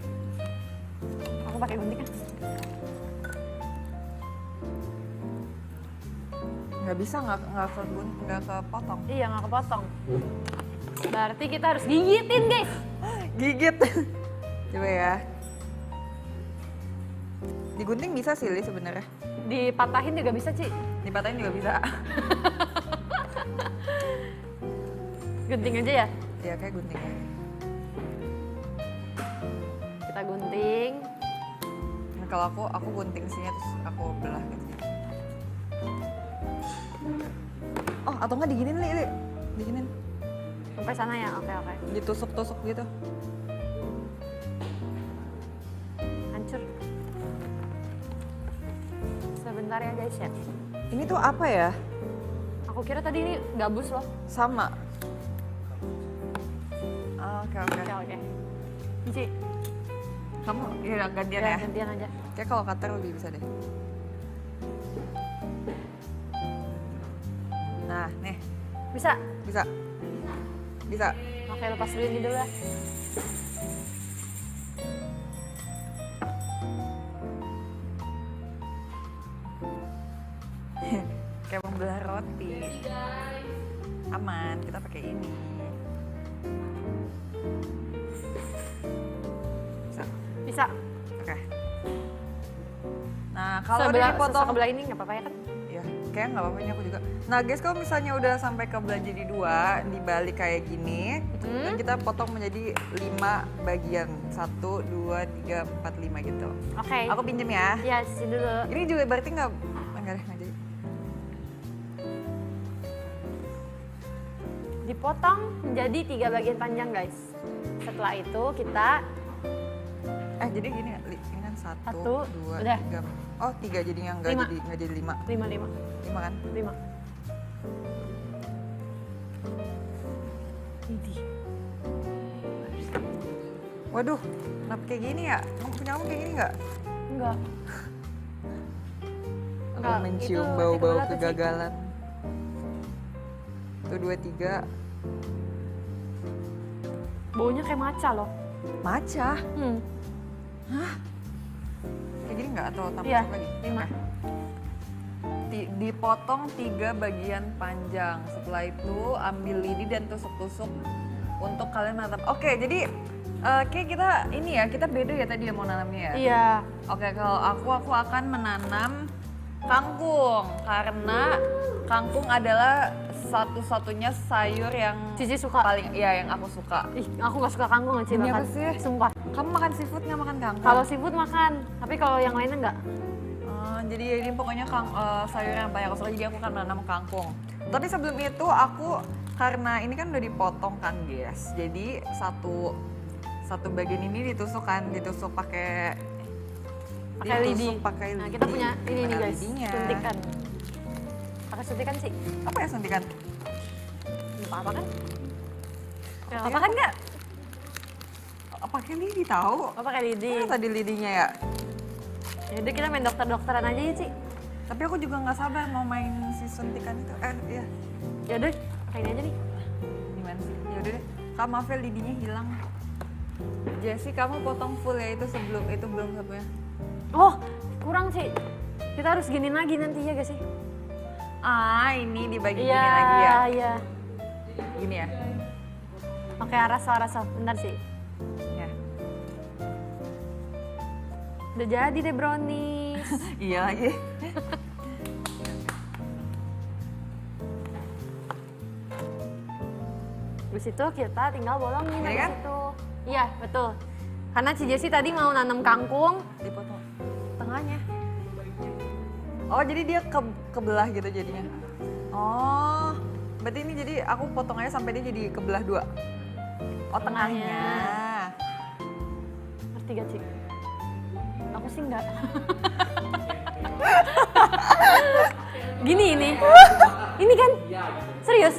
Aku pakai gunting kan. Nggak bisa, nggak kepotong. Iya, nggak kepotong. Berarti kita harus gigitin guys. Gigit. Coba ya. Digunting bisa sih Li sebenarnya. Dipatahin juga bisa, Ci. Dipatahin juga bisa. Gunting aja ya? Ya kayak gunting aja. Kita gunting. Nah, kalau aku gunting sini terus aku belah gitu. Oh, atau enggak diginin, Li. Diginin. Sampai sana ya? Oke. Ditusuk-tusuk gitu. Hancur. Sebentar ya guys ya. Ini tuh apa ya? Aku kira tadi ini gabus loh. Sama. Oh, oke. Oke. Ci, Kamu ya gantian ya? gantian aja. Kayak kalau cutter lebih bisa deh. Nah, nih. Bisa? Bisa. Oke, lepas dulu ini dulu ya. Kayak membelah roti. Aman, kita pakai ini. Bisa. Oke. Nah, kalau udah dipotong sebelah ini nggak apa-apa ya kan? ya, kayak nggak apa-apa ini aku juga. Nah, guys, kalau misalnya udah sampai kebelah jadi 2, dibalik kayak gini, dan kita potong menjadi 5 bagian. 1, 2, 3, 4, 5 gitu. Oke. Aku pinjem ya. Iya, sini dulu. Ini juga berarti nggak deh, nggak jadi. Dipotong menjadi 3 bagian panjang guys. Setelah itu kita Jadi gini, ini kan 1, Satu, 2, udah. 3. Oh, 3 jadinya nggak 5. jadi 5. 5 5 kan? 5. Ini. Waduh, kenapa kayak gini ya? Punya kamu kayak gini nggak? Enggak. Aku mencium itu bau-bau tiga belas tuh, Ci. kegagalan. Tuh 2, 3. Baunya kayak maca loh. Maca? Hah? Kayak gini nggak atau tambah Iya, lagi? 5. Oke. Dipotong 3 bagian panjang. Setelah itu ambil lidi dan tusuk-tusuk untuk kalian menatap. Oke, jadi kayak kita ini ya, kita beda ya tadi ya mau nanamnya ya? Iya. Oke, kalau aku akan menanam kangkung karena kangkung adalah satu-satunya sayur yang Cici suka. paling yang aku suka. Ih, aku gak suka kangkung Ci Demi makan. apa sih? Sumpah. Kamu makan seafood nggak makan kangkung? Kalau seafood makan, tapi kalau yang lainnya enggak. Jadi ini pokoknya sayur yang banyak aku suka, jadi aku akan menanam kangkung. Tapi sebelum itu aku, karena ini kan udah dipotong kan guys, jadi satu bagian ini ditusuk pakai lidi. Pakai Nah, lidi. kita punya ini nih Mana guys, lidinya? suntikan. Pakai suntikan sih. Apa ya suntikan? Enggak apa kan? Suntikan Apa kan enggak? Pakai lidi tahu? Oh, pakai lidi. Mana tadi lidinya ya? Jadi kita main dokter-dokteran aja ya, Ci. Tapi aku juga nggak sabar mau main si suntikan itu. Iya. Ya udah, pakai ini aja nih. Gimana sih? Ya udah deh. Kak Mafel lidinya hilang. Jessie, kamu potong full ya itu sebelum itu belum satunya. Oh, kurang sih. Kita harus giniin lagi nanti ya, guys sih? Ini dibagi gini lagi ya. Iya. Gini ya. Oke, rasa. Bentar sih. Ya. Udah jadi deh brownies. Iya lagi. Habis itu kita tinggal bolongin Ini habis kan? itu. Iya, betul. Karena Ci Jessie tadi mau nanam kangkung. Dipotong tengahnya. Oh, jadi dia kebelah gitu jadinya. Oh, berarti ini jadi aku potong aja sampai dia jadi kebelah 2. Oh, tengahnya. Ngerti gak, Ci? Aku sih enggak. Gini ini. Ini kan? Serius?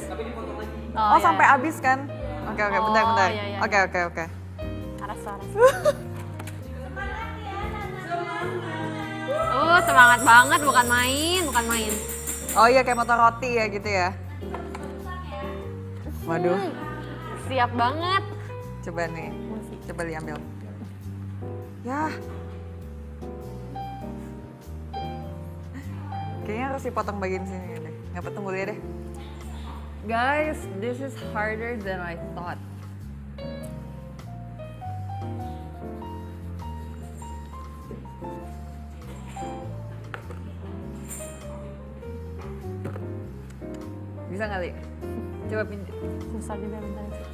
Oh, iya. sampai habis kan? Oke, bentar. iya, iya. Oke. Aras. Oh, semangat banget, bukan main. Oh iya, kayak motor roti ya gitu ya. Waduh, Siap banget. coba nih. Coba diambil. Ya. Kayaknya harus dipotong bagian sini deh. Nggak potong dulu ya deh. Guys, this is harder than I thought. Bisa kali? Coba pinjam. Susah juga bentar sih.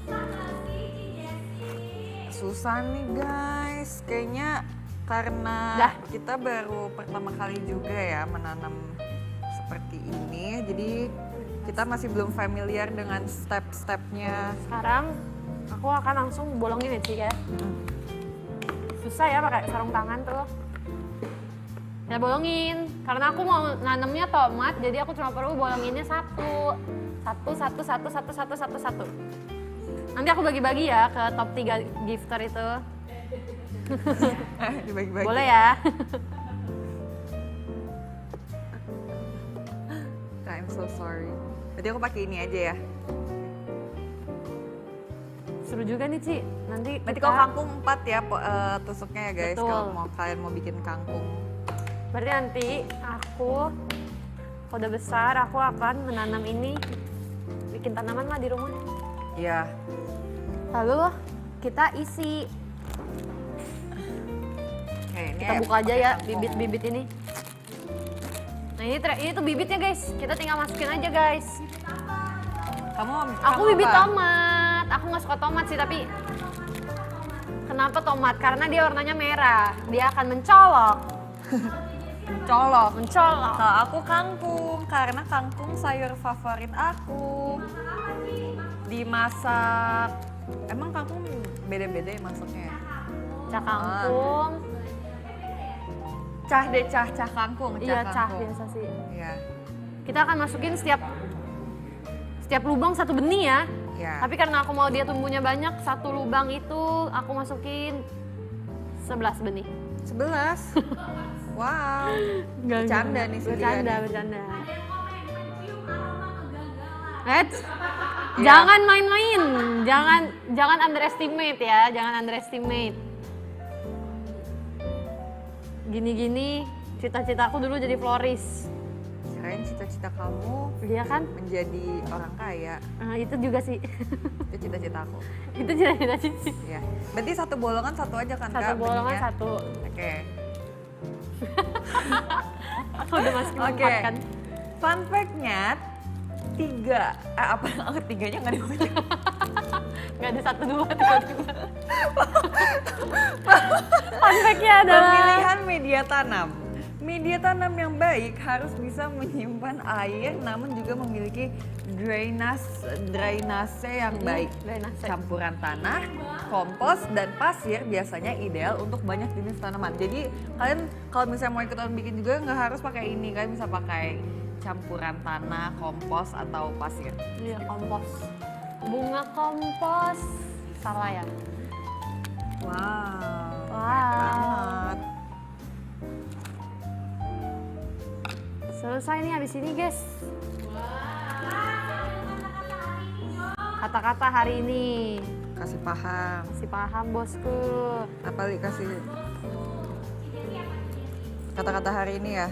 Susah nih guys, kayaknya karena Dah. kita baru pertama kali juga ya menanam seperti ini, jadi kita masih belum familiar dengan step-stepnya. Sekarang aku akan langsung bolongin ya Ci ya. Susah ya pakai sarung tangan tuh. Ya bolongin, karena aku mau nanemnya tomat, jadi aku cuma perlu bolonginnya satu. Nanti aku bagi-bagi ya ke top 3 gifter itu. Dibagi-bagi. Boleh ya? I'm so sorry. Berarti aku pakai ini aja ya. Seru juga nih Ci. Nanti Berarti kita- kalau kangkung 4 ya tusuknya ya guys. Betul. Kalau kalian mau bikin kangkung. Berarti nanti aku kalau udah besar aku akan menanam ini, bikin tanaman lah di rumah. Iya. Lalu kita isi. Oke, ini Kita buka aja ya kangkung. bibit-bibit ini. Nah ini tuh bibitnya guys. Kita tinggal masukin aja guys. Aku bibit tomat. Aku nggak suka tomat sih tapi. Kenapa tomat? Karena dia warnanya merah. Dia akan mencolok. Colok. Mencolok. Kalau aku kangkung, karena kangkung sayur favorit aku. Dimasak, emang kangkung beda-beda ya masaknya ya? Cah kangkung. Cah deh, cah kangkung. Iya cah kangkung. biasa sih. Iya. Kita akan masukin setiap lubang satu benih ya. Iya. Tapi karena aku mau dia tumbuhnya banyak, satu lubang itu aku masukin 11 benih. 11. Wow. Bercanda nih si Dia nih. Bercanda. Iya. Jangan main-main, jangan underestimate ya, jangan underestimate. Gini-gini, cita-citaku dulu jadi florist. Kirain cita-cita kamu Iya kan? menjadi orang kaya. Itu juga sih. Itu cita-cita aku. Itu cita-cita sih. Iya. Berarti satu bolongan satu aja kan Satu Kak, bolongan benihnya? satu. Oke. Aku udah masukin Oke. 4 kan. Fun fact-nya 3. Apa ketiganya nggak dimasukin? Gak ada 1, 2, 3. Fun fact-nya adalah Pemilihan media tanam. Media tanam yang baik harus bisa menyimpan air namun juga memiliki drainase yang baik. drainase. Campuran tanah, kompos, dan pasir biasanya ideal untuk banyak jenis tanaman. Jadi kalian kalau misalnya mau ikutan bikin juga nggak harus pakai ini, kalian bisa pakai campuran tanah, kompos, atau pasir. Iya, kompos. Bunga kompos. Salah ya? Wow. Wow. Selesai nih habis ini guys. Kata-kata hari ini. Kasih paham. Si paham bosku. Apa Li kasih kata-kata hari ini ya?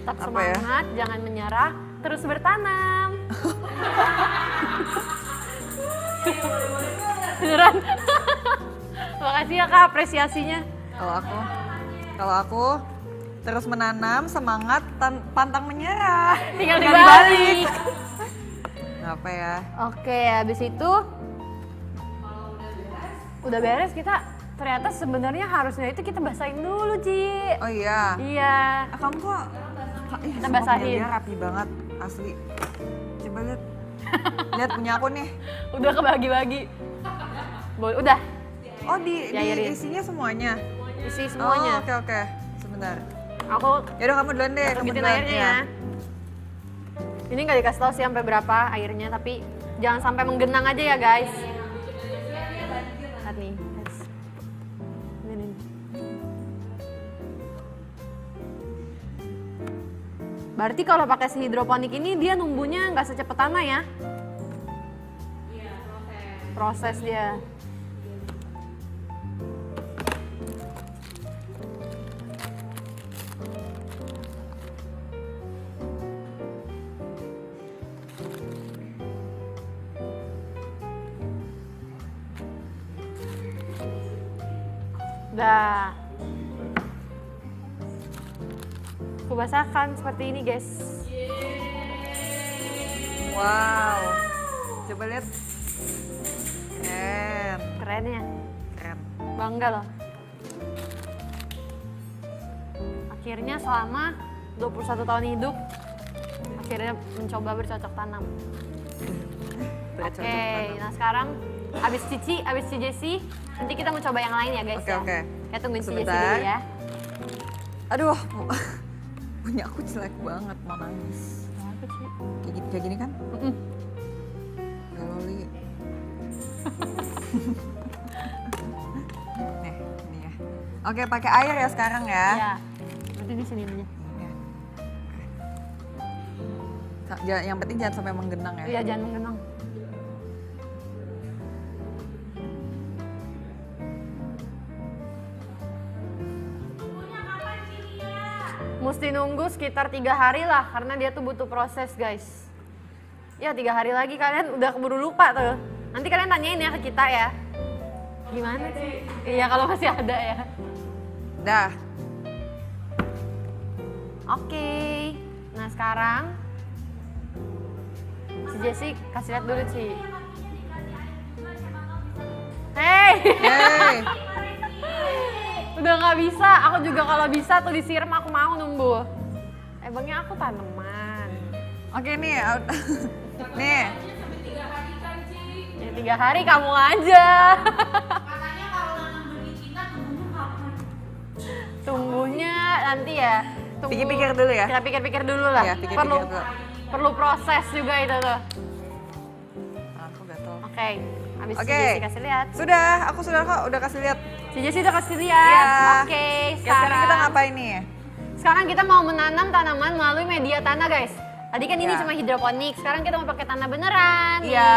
Tetap Apa ya? semangat, jangan menyerah, terus bertanam. Beneran. Makasih ya Kak apresiasinya. Kalau aku terus menanam, semangat, pantang menyerah. Tinggal Nggak dibalik. Apa ya? Oke, habis itu udah beres kita ternyata sebenarnya harusnya itu kita basahin dulu, Ci. Oh iya. Iya. Kamu kok Kita basahin. Dia rapi banget, asli. Coba lihat. Lihat punya aku nih. Udah kebagi-bagi. Boleh, udah. Oh, Diairin. isinya semuanya. Isi semuanya. Oh, oke. Sebentar. Aku Yaudah kamu duluan deh. Kamu bikin duluan, airnya iya. ya. Ini nggak dikasih tahu sih sampai berapa airnya, tapi jangan sampai menggenang aja ya guys. Lihat nih, guys. Ini. Berarti kalau pakai si hidroponik ini dia numbuhnya nggak secepat tanah ya? Iya, proses dia. Udah. Aku basahkan seperti ini guys. Wow. Coba lihat. Keren. Keren ya? Keren. Bangga loh. Akhirnya selama 21 tahun hidup, akhirnya mencoba bercocok tanam. Bercocok Oke, tanam. nah sekarang abis Cici, abis Ci Jessi, nanti kita mau coba yang lain ya guys Oke, ya. oke. Kita tungguin Ci Jessi Sebentar. dulu ya. Aduh, punya aku jelek banget, mau nangis. Apa sih? Kayak gini kan? Mm-mm. Gak loli. Nih, ini ya. Oke, pakai air ya sekarang ya. Ya, berarti di sini aja. Ya. Yang penting jangan sampai menggenang ya. Iya, jangan menggenang. Mesti nunggu sekitar 3 hari lah, karena dia tuh butuh proses guys. Ya 3 hari lagi kalian udah keburu lupa tuh. Nanti kalian tanyain ya ke kita ya. Gimana sih? Iya kalau masih ada ya. Dah. Oke. Nah sekarang si Jessi kasih lihat dulu Ci. Hey. Yeay. Udah nggak bisa, aku juga kalau bisa tuh disiram aku mau numbuh. Emangnya aku tanaman. Oke nih, nih. Ya 3 hari kamu aja. Katanya kalau nanam benih cinta tumbuhnya kapan? Tumbuhnya nanti ya. Tunggu. Pikir-pikir dulu ya. Kita pikir-pikir dulu lah. Iya, pikir-pikir perlu dulu. perlu proses juga itu tuh. Aku gatel. Oke, habis Oke. si Jessi kasih lihat. Sudah, aku sudah kok udah kasih lihat. Si Jessi udah kasih lihat. Iya. Oke, Ya, sekarang kita ngapain nih? Sekarang kita mau menanam tanaman melalui media tanah, guys. Tadi kan ini Ya. cuma hidroponik, sekarang kita mau pakai tanah beneran. nih. Iya.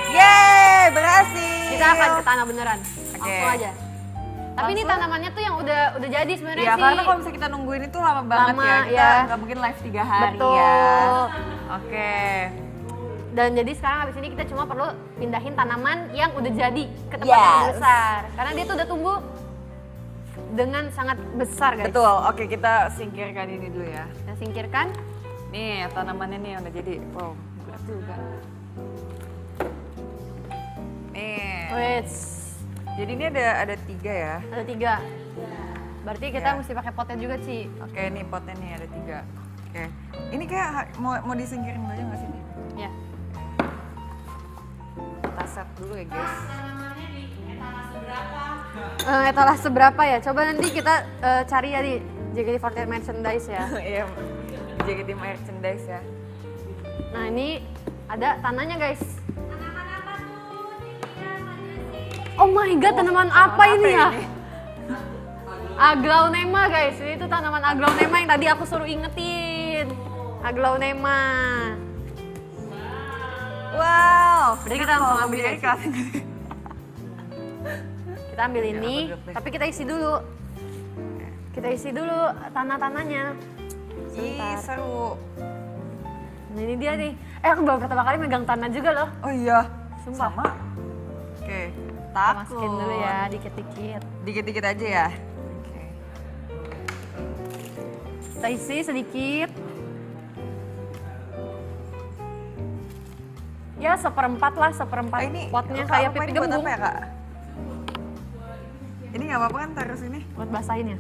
Yeay, berhasil. Kita akan ke tanah beneran. Oke. Langsung aja. Tapi ini Langsung? tanamannya tuh yang udah jadi sebenarnya Iya, sih. karena kalau misalnya kita nungguin itu lama banget Lama, ya. Kita ya. nggak mungkin live 3 hari Betul. ya. Oke. Dan jadi sekarang habis ini kita cuma perlu pindahin tanaman yang udah jadi ke tempat yang lebih Yes. besar. Karena dia tuh udah tumbuh dengan sangat besar, guys. Betul. Oke, kita singkirkan ini dulu ya. Kita singkirkan. Nih, tanamannya nih yang udah jadi. Wow, berat juga. Nih. Wait, Jadi ini ada 3 ya. ada 3. Berarti kita Ya. mesti pakai potnya juga, Ci. Oke, nih potnya nih ada 3. Oke. Ini kayak mau disingkirin dulu aja nggak sih? Nih? Ya. Kita set dulu ya guys. Tanamannya di etalase berapa? Etalase berapa ya? Coba nanti kita cari ya di JKT48 merchandise ya. Iya, JKT merchandise ya. Nah ini ada tanahnya, guys. Tanaman apa tuh? Cynthia, Kak Jessi? Oh my god, tanaman apa ini ya? ini? Aglaonema, guys. Ini tuh tanaman aglaonema yang tadi aku suruh ingetin. Aglaonema. Wow. Berarti kita langsung ambil Jadi aja. kelihatan. Kita ambil ini, aku duduk deh. tapi kita isi dulu. Kita isi dulu tanah-tanahnya. Ih, Sebentar. seru. Nah ini dia nih. Aku baru pertama kali megang tanah juga loh. Oh iya. Sumpah. Sama. Oke. Kita Takut. masukin dulu ya, dikit-dikit. Dikit-dikit aja ya. Oke. Kita isi sedikit. Ya 1/4 lah, 1/4 Ah, ini potnya Kak, kayak apa pipi ini buat gembung. apa ya, Kak? Ini nggak apa-apa kan taruh sini? Buat basahin ya.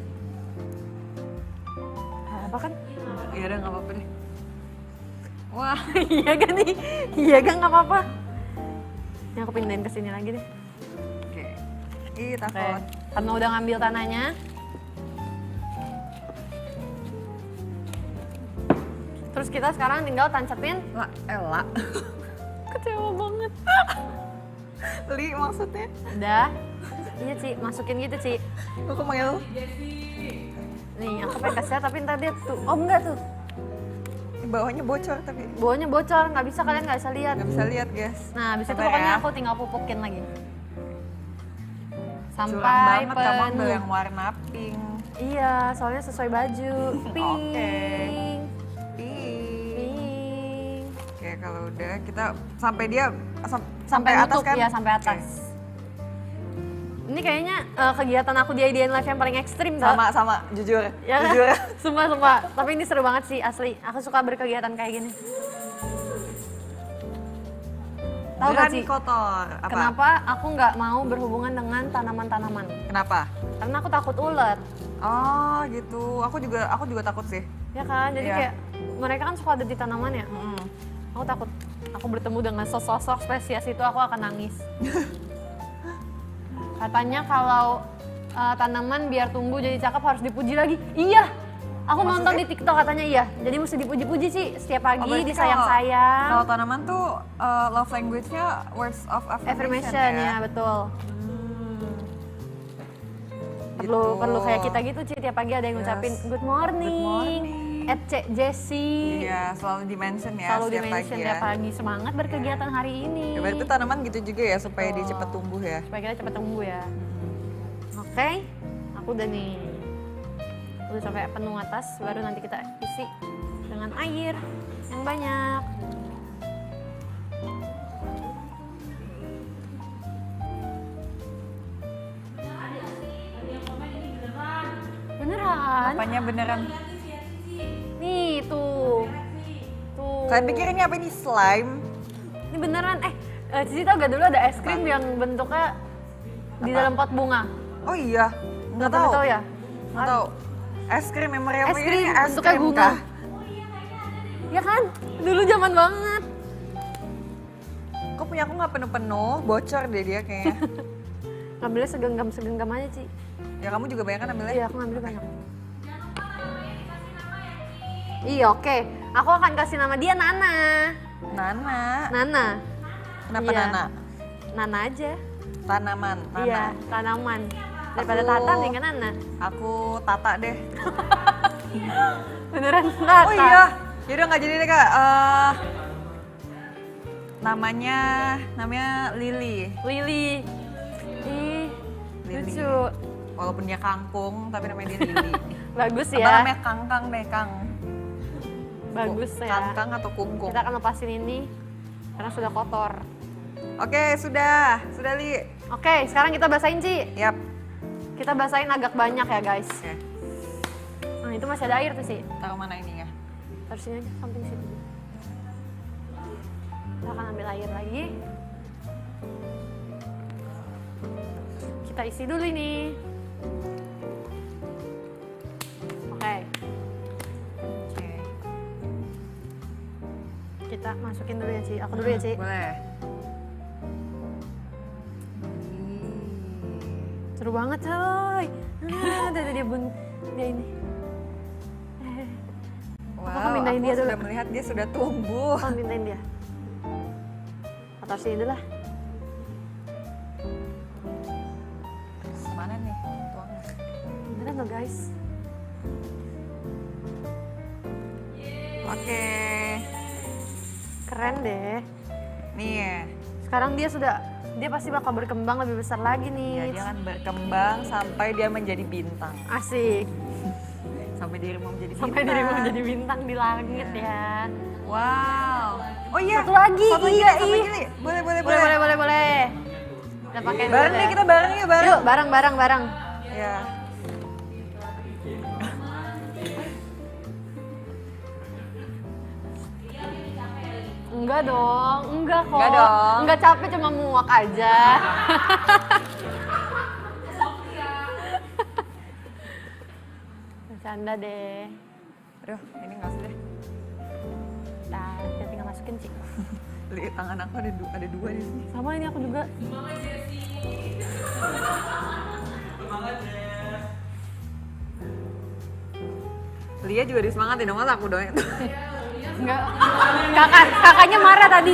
Apa kan? Iya udah nggak apa-apa deh. Wah. Iya kan nih? Iya kan nggak apa-apa. Ini aku pindahin ke sini lagi deh. Oke. Ih, Oke. takut. Karena udah ngambil tanahnya. Terus kita sekarang tinggal tancapin. Lah, Ella. Kecewa banget. Li maksudnya? Udah. Iya Ci, masukin gitu Ci. Aku manggil. Nih aku pengen kasih tapi ntar dia tuh. Oh enggak tuh. Bawahnya bocor tapi Bawahnya bocor, nggak bisa, kalian nggak bisa lihat. nggak bisa lihat guys. Nah abis itu Sabar pokoknya ya. aku tinggal pupukin lagi. Curang Sampai banget kamu ambil penuh. yang warna pink. Iya, soalnya sesuai baju. Pink. Oke. Pink. Pink. Oke, kalau udah kita sampai dia Sampai atas nutup, kan? ya sampai atas. Ini kayaknya kegiatan aku di IDN Live yang paling ekstrim tau. Sama jujur. Ya, Jujur. sumpah. Tapi ini seru banget sih, asli. Aku suka berkegiatan kayak gini. Tahu gak Berani sih? kotor. Apa? Kenapa aku nggak mau berhubungan dengan tanaman-tanaman? Kenapa? Karena aku takut ulet. Oh gitu. Aku juga takut sih. Ya kan? Jadi Iya. kayak mereka kan suka ada di tanaman ya. Mm. Aku takut aku bertemu dengan sosok spesies itu aku akan nangis. Katanya kalau tanaman biar tumbuh jadi cakep harus dipuji lagi. Iya. Aku nonton di TikTok katanya iya. Jadi mesti dipuji-puji sih setiap pagi, berarti disayang-sayang. Kalau tanaman tuh love language-nya words of affirmation Affirmation ya, betul. Gitu. Perlu kayak kita gitu Ci, tiap pagi ada yang Yes. ngucapin good morning. morning. Jessie. Iya, selalu di-mention ya Selalu setiap di-mention pagi tiap ya. pagi, semangat berkegiatan hari ini. Ya, berarti tanaman gitu juga ya supaya dia Betul. cepat tumbuh ya. Supaya kita cepat tumbuh ya. Oke, aku udah nih. Udah sampai penuh atas, baru nanti kita isi dengan air yang banyak. Beneran? Apanya beneran? Nih, tuh. Tuh. Kalian pikir ini apa ini slime? Ini beneran, Cici tau gak dulu ada es krim yang bentuknya di Apa? dalam pot bunga? Oh iya, nggak Pernah tahu. tahu ya? Nggak tahu. Es krim yang meriam Es krim, ini bentuknya bunga. kah? Ya kan? Dulu zaman banget. Kok punya aku nggak penuh-penuh, bocor deh dia kayaknya. Ngambilnya segenggam-segenggam aja, Ci. Ya kamu juga banyak kan ambilnya? Iya, aku ngambilnya banyak. Iya, oke. Aku akan kasih nama dia Nana. Nana. Nana. Kenapa Iya. Nana? Nana aja. Tanaman, Nana. Iya, tanaman. Daripada Aku- Tata, mendingan Nana. Aku Tata deh. Beneran Tata. Oh iya, yaudah nggak jadi deh kak. Namanya Lily. Lily. Ih, Lily. lucu. Walaupun dia kangkung, tapi namanya dia Lily. Bagus Apa ya. namanya Kangkang deh, Kang. Bagus ya. Kangkang atau kungkung. Kita akan lepasin ini karena sudah kotor. Oke, sudah Li. Oke, sekarang kita basahin, Ci. Yap. Kita basahin agak banyak ya, guys. Oke, Nah, itu masih ada air tuh, sih. taruh mana ininya? Taruh sini aja, samping situ. Kita akan ambil air lagi. Kita isi dulu ini. Oke, Oke. kita masukin dulu ya, Ci. Aku dulu ya, Ci. Boleh. Seru banget, coy. Ada dia dia ini. Wow, akan pindahin aku dia dulu. sudah melihat dia sudah tumbuh. Tolong pindahin dia. Atau sini dulu lah. Mana nih tuangnya? Beneran loh, guys. Oke. Keren deh. Nih ya. Sekarang dia pasti bakal berkembang lebih besar lagi nih. Ya, dia akan berkembang sampai dia menjadi bintang. Asik. Sampai dirimu menjadi Sampai bintang. dirimu menjadi bintang di langit ya. Wow. Oh iya. Satu lagi, Satu lagi, iya, satu iya. lagi, Li. Boleh. Boleh. Kita pakai Bareng dulu deh, ya. kita bareng yuk, bareng. Yuk, bareng. Ya. Enggak dong, enggak kok. Enggak dong. Enggak capek, cuma muak aja. Bercanda deh. Aduh, ini nggak usah deh. Nah, kita tinggal masukin sih. Li, tangan aku ada dua di sini. Sama ini aku juga. Lia juga disemangatin dong, masa aku doang itu. Enggak. Kakaknya marah tadi.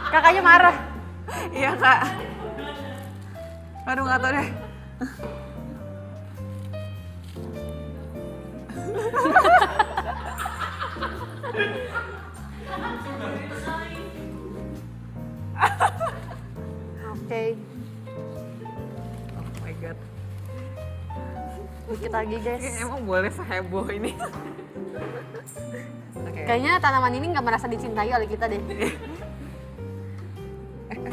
Kakaknya marah. Iya kak. Aduh nggak tau deh. Oke, Oh my god. dikit lagi guys. Emang boleh seheboh ini? Oke. Kayaknya tanaman ini nggak merasa dicintai oleh kita deh.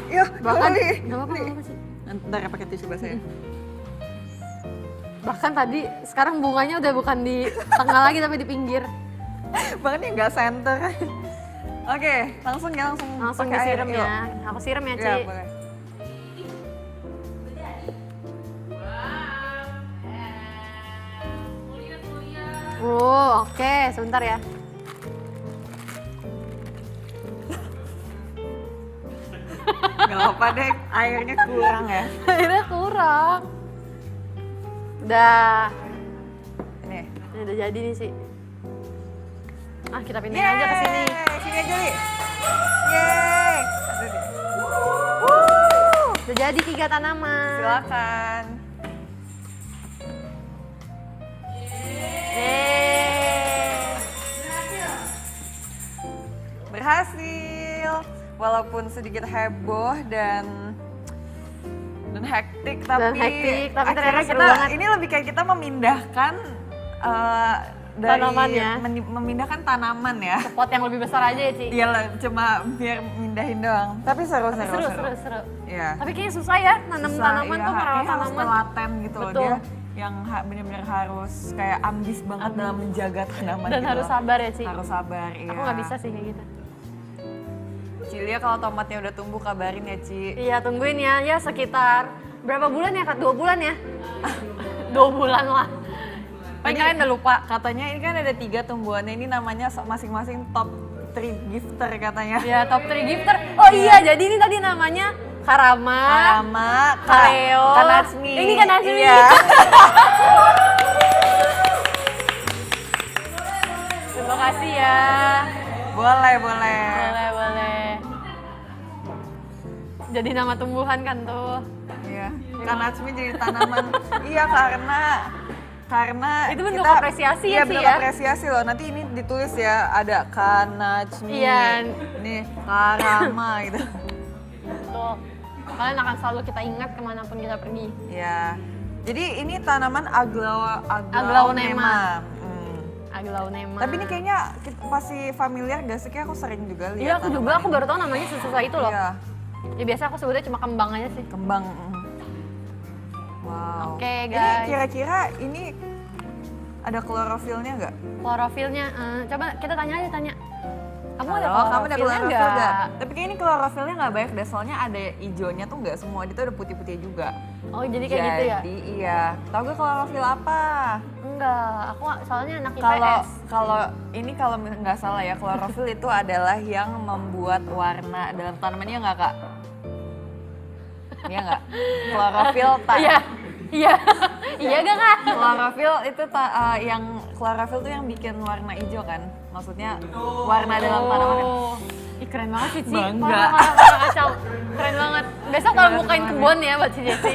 Yuk, Bahkan, Li. nggak apa-apa sih. Ntar ya pakai tisu basah ya. Bahkan tadi, sekarang bunganya udah bukan di tengah lagi tapi di pinggir. Bahkan dia nggak center. Oke, langsung ya, Langsung pakai air, disiram yuk. ya. Aku siram ya, Ci. Iya, boleh. Oke, sebentar ya. Gak apa deh, airnya kurang ya. Akhirnya kurang. Udah. Ini. Ini udah jadi nih sih. Ah, kita pindahin aja ke sini. Yeay, sini aja, Li. Yeay. Aduh deh. Udah jadi 3 tanaman. Silakan. Yeay. Berhasil. Walaupun sedikit heboh dan hektik, tapi ternyata akhirnya seru kita banget. ini lebih kayak kita memindahkan dari Tanaman ya? memindahkan tanaman ya. Pot yang lebih besar aja ya, Ci. Dia cuma biar mindahin doang. Tapi seru. Seru. Iya. Tapi kayaknya susah ya nanam Susah, tanaman iya, tuh merawat kayaknya harus tanaman. telaten gitu loh. Betul. Dia yang benar-benar harus kayak ambis banget dalam menjaga tanaman Dan gitu harus loh. sabar ya, Ci. Harus sabar, iya. Aku nggak bisa sih kayak gitu. Cilia kalau tomatnya udah tumbuh kabarin ya, Ci. Iya, tungguin ya. Ya sekitar berapa bulan ya, Kak? 2 bulan ya? 2 bulan lah. Paling kalian udah lupa. Katanya ini kan ada 3 tumbuhannya, ini namanya masing-masing top 3 gifter katanya. Ya, top 3 gifter. Oh iya, jadi ini tadi namanya Karama, Karama, Kaleo, Kanatsumi. Ini Kanatsumi. Iya. Terima kasih ya. Boleh. Boleh. Jadi nama tumbuhan kan tuh. Iya. Kanatsumi jadi tanaman. Iya, karena Itu bentuk apresiasi ya, iya, sih bentuk ya? apresiasi loh. Nanti ini ditulis ya, ada Kanatsumi. Iya. Nih, Karama gitu. Tuh. Kalian akan selalu kita ingat kemanapun kita pergi. Ya. Jadi ini tanaman Aglaonema. aglaonema. Aglaonema. Tapi ini kayaknya pasti familiar gak sih? Kayak aku sering juga lihat. Iya, aku juga. Aku baru tahu namanya susah itu loh. Iya, Ya biasa aku sebutnya cuma kembang aja sih. kembang. Wow. Oke, Ini guys. kira-kira ini ada klorofilnya nggak? Klorofilnya, coba kita tanya aja, tanya. Kamu ada Halo, kamu ada klorofilnya klorofil nggak? nggak? Tapi kayak ini klorofilnya nggak banyak deh, soalnya ada hijaunya tuh nggak semua, itu ada putih-putih juga. Oh jadi kayak gitu ya? Jadi iya. Tahu gak klorofil apa? Enggak, aku soalnya anak Kalau IPS. kalau nggak salah ya, klorofil itu adalah yang membuat warna dalam tanamannya nggak, Kak? Iya nggak? Klorofil Iya, iya, iya gak Kak? klorofil itu yang klorofil tuh yang bikin warna hijau kan? Maksudnya warna dalam tanaman. Ih keren banget sih Ci, Bangga. parah kacau. Keren banget. Besok kalau bukain kebun ya buat si Jessy.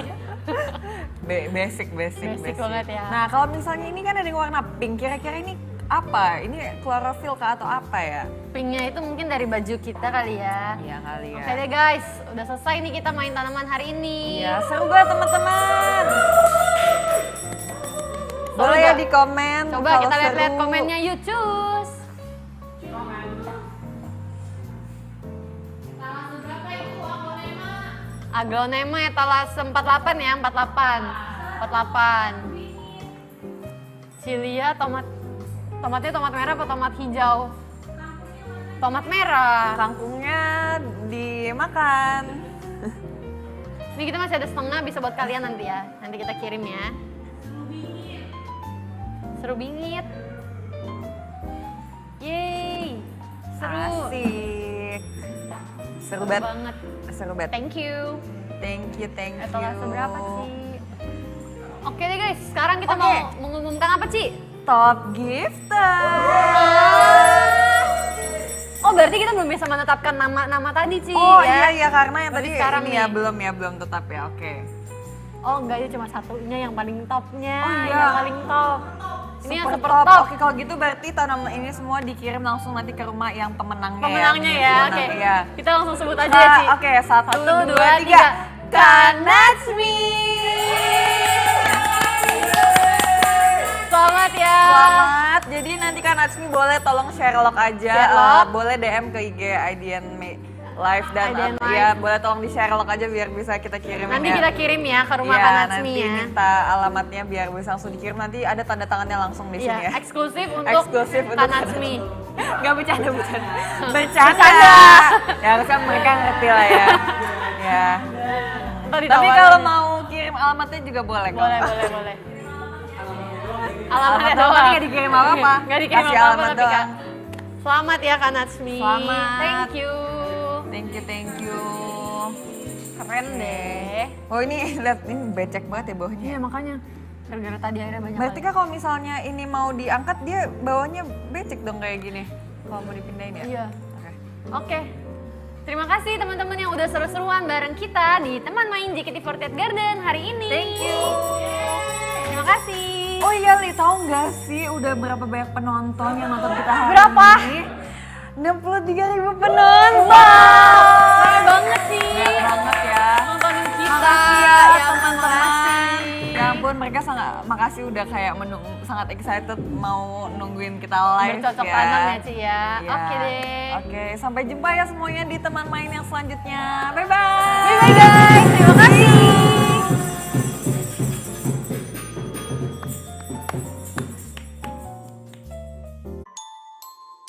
Basic. Basic banget ya. Nah kalau misalnya ini kan ada yang warna pink, kira-kira ini apa? Ini klorofil kah atau apa ya? Pinknya itu mungkin dari baju kita kali ya. Iya kali ya. Oke deh guys, udah selesai nih kita main tanaman hari ini. Ya seru banget teman-teman. Boleh ya nggak? di komen. Coba kalau kita lihat-lihat seru. komennya yuk cus. Aglonema etalase 48 ya, 48. Cilia tomatnya tomat merah apa tomat hijau? Tomat merah. Kangkungnya dimakan. Ini kita masih ada setengah, bisa buat kalian nanti ya. Nanti kita kirim ya. Seru bingit. Yeay. Seru. Asik. Seru banget. Seru banget. Thank you. Thank you. Etalase berapa sih? Oke deh guys, sekarang kita Oke. mau mengumumkan apa Ci? Top gifter. Oh berarti kita belum bisa menetapkan nama tadi Ci Oh ya? iya karena yang Berarti tadi sekarang ini nih. ya belum tetap ya. Oke. Oh enggak, itu cuma satunya yang paling topnya. Oh, iya. Yang paling top. Ini yang super top. top. Oke kalau gitu berarti tanaman ini semua dikirim langsung nanti ke rumah yang pemenangnya. Pemenangnya ya, oke. Iya. Kita langsung sebut aja ya Ci. Oke, 1, 2, 3. 3. Kanatsumi. Selamat ya. Selamat. Jadi nanti Kanatsumi boleh tolong Sherlock aja. Sherlock. Boleh DM ke IG IDN Live dan IDN Live. ya boleh tolong di Sherlock aja biar bisa kita kirim. Nanti kita kirim ya ke rumah Iya, Kanatsumi nanti ya. minta alamatnya biar bisa langsung dikirim. Nanti ada tanda tangannya langsung di sini Iya, ya. eksklusif untuk Eksklusif untuk Kanatsumi. Gak bercanda. Bercanda. Ya harusnya mereka ngerti lah ya. Ya. Tapi kalau mau kirim alamatnya juga boleh kok. Boleh. Alamatnya Alamat doang. doang, nggak dikirim apa-apa. Nggak dikirim Kasih apa-apa alamat tapi Kak. doang. Selamat ya Kak Natsmi. Selamat. Thank you. Thank you. Keren deh. Oh ini lihat ini becek banget ya bawahnya. Iya makanya. Gara-gara tadi airnya banyak. Berarti kan kalau misalnya ini mau diangkat dia bawahnya becek dong kayak gini. Kalau mau dipindahin ya? Iya. Oke. Oke. Terima kasih teman-teman yang udah seru-seruan bareng kita di teman main JKT48 Garden hari ini. Thank you. Terima kasih. Oh iya Li, tahu nggak sih udah berapa banyak penonton yang nonton kita hari Berapa? ini? 63.000 penonton. Keren banget sih. Keren banget ya. Nontonin kita. Makasih ya Ya ampun, teman-teman. makasih. Ya ampun mereka makasih udah kayak sangat excited mau nungguin kita live Bercocok ya. tanam ya Ci ya. Iya. Oke deh. Oke, sampai jumpa ya semuanya di teman main yang selanjutnya. Bye bye. Bye bye guys. Terima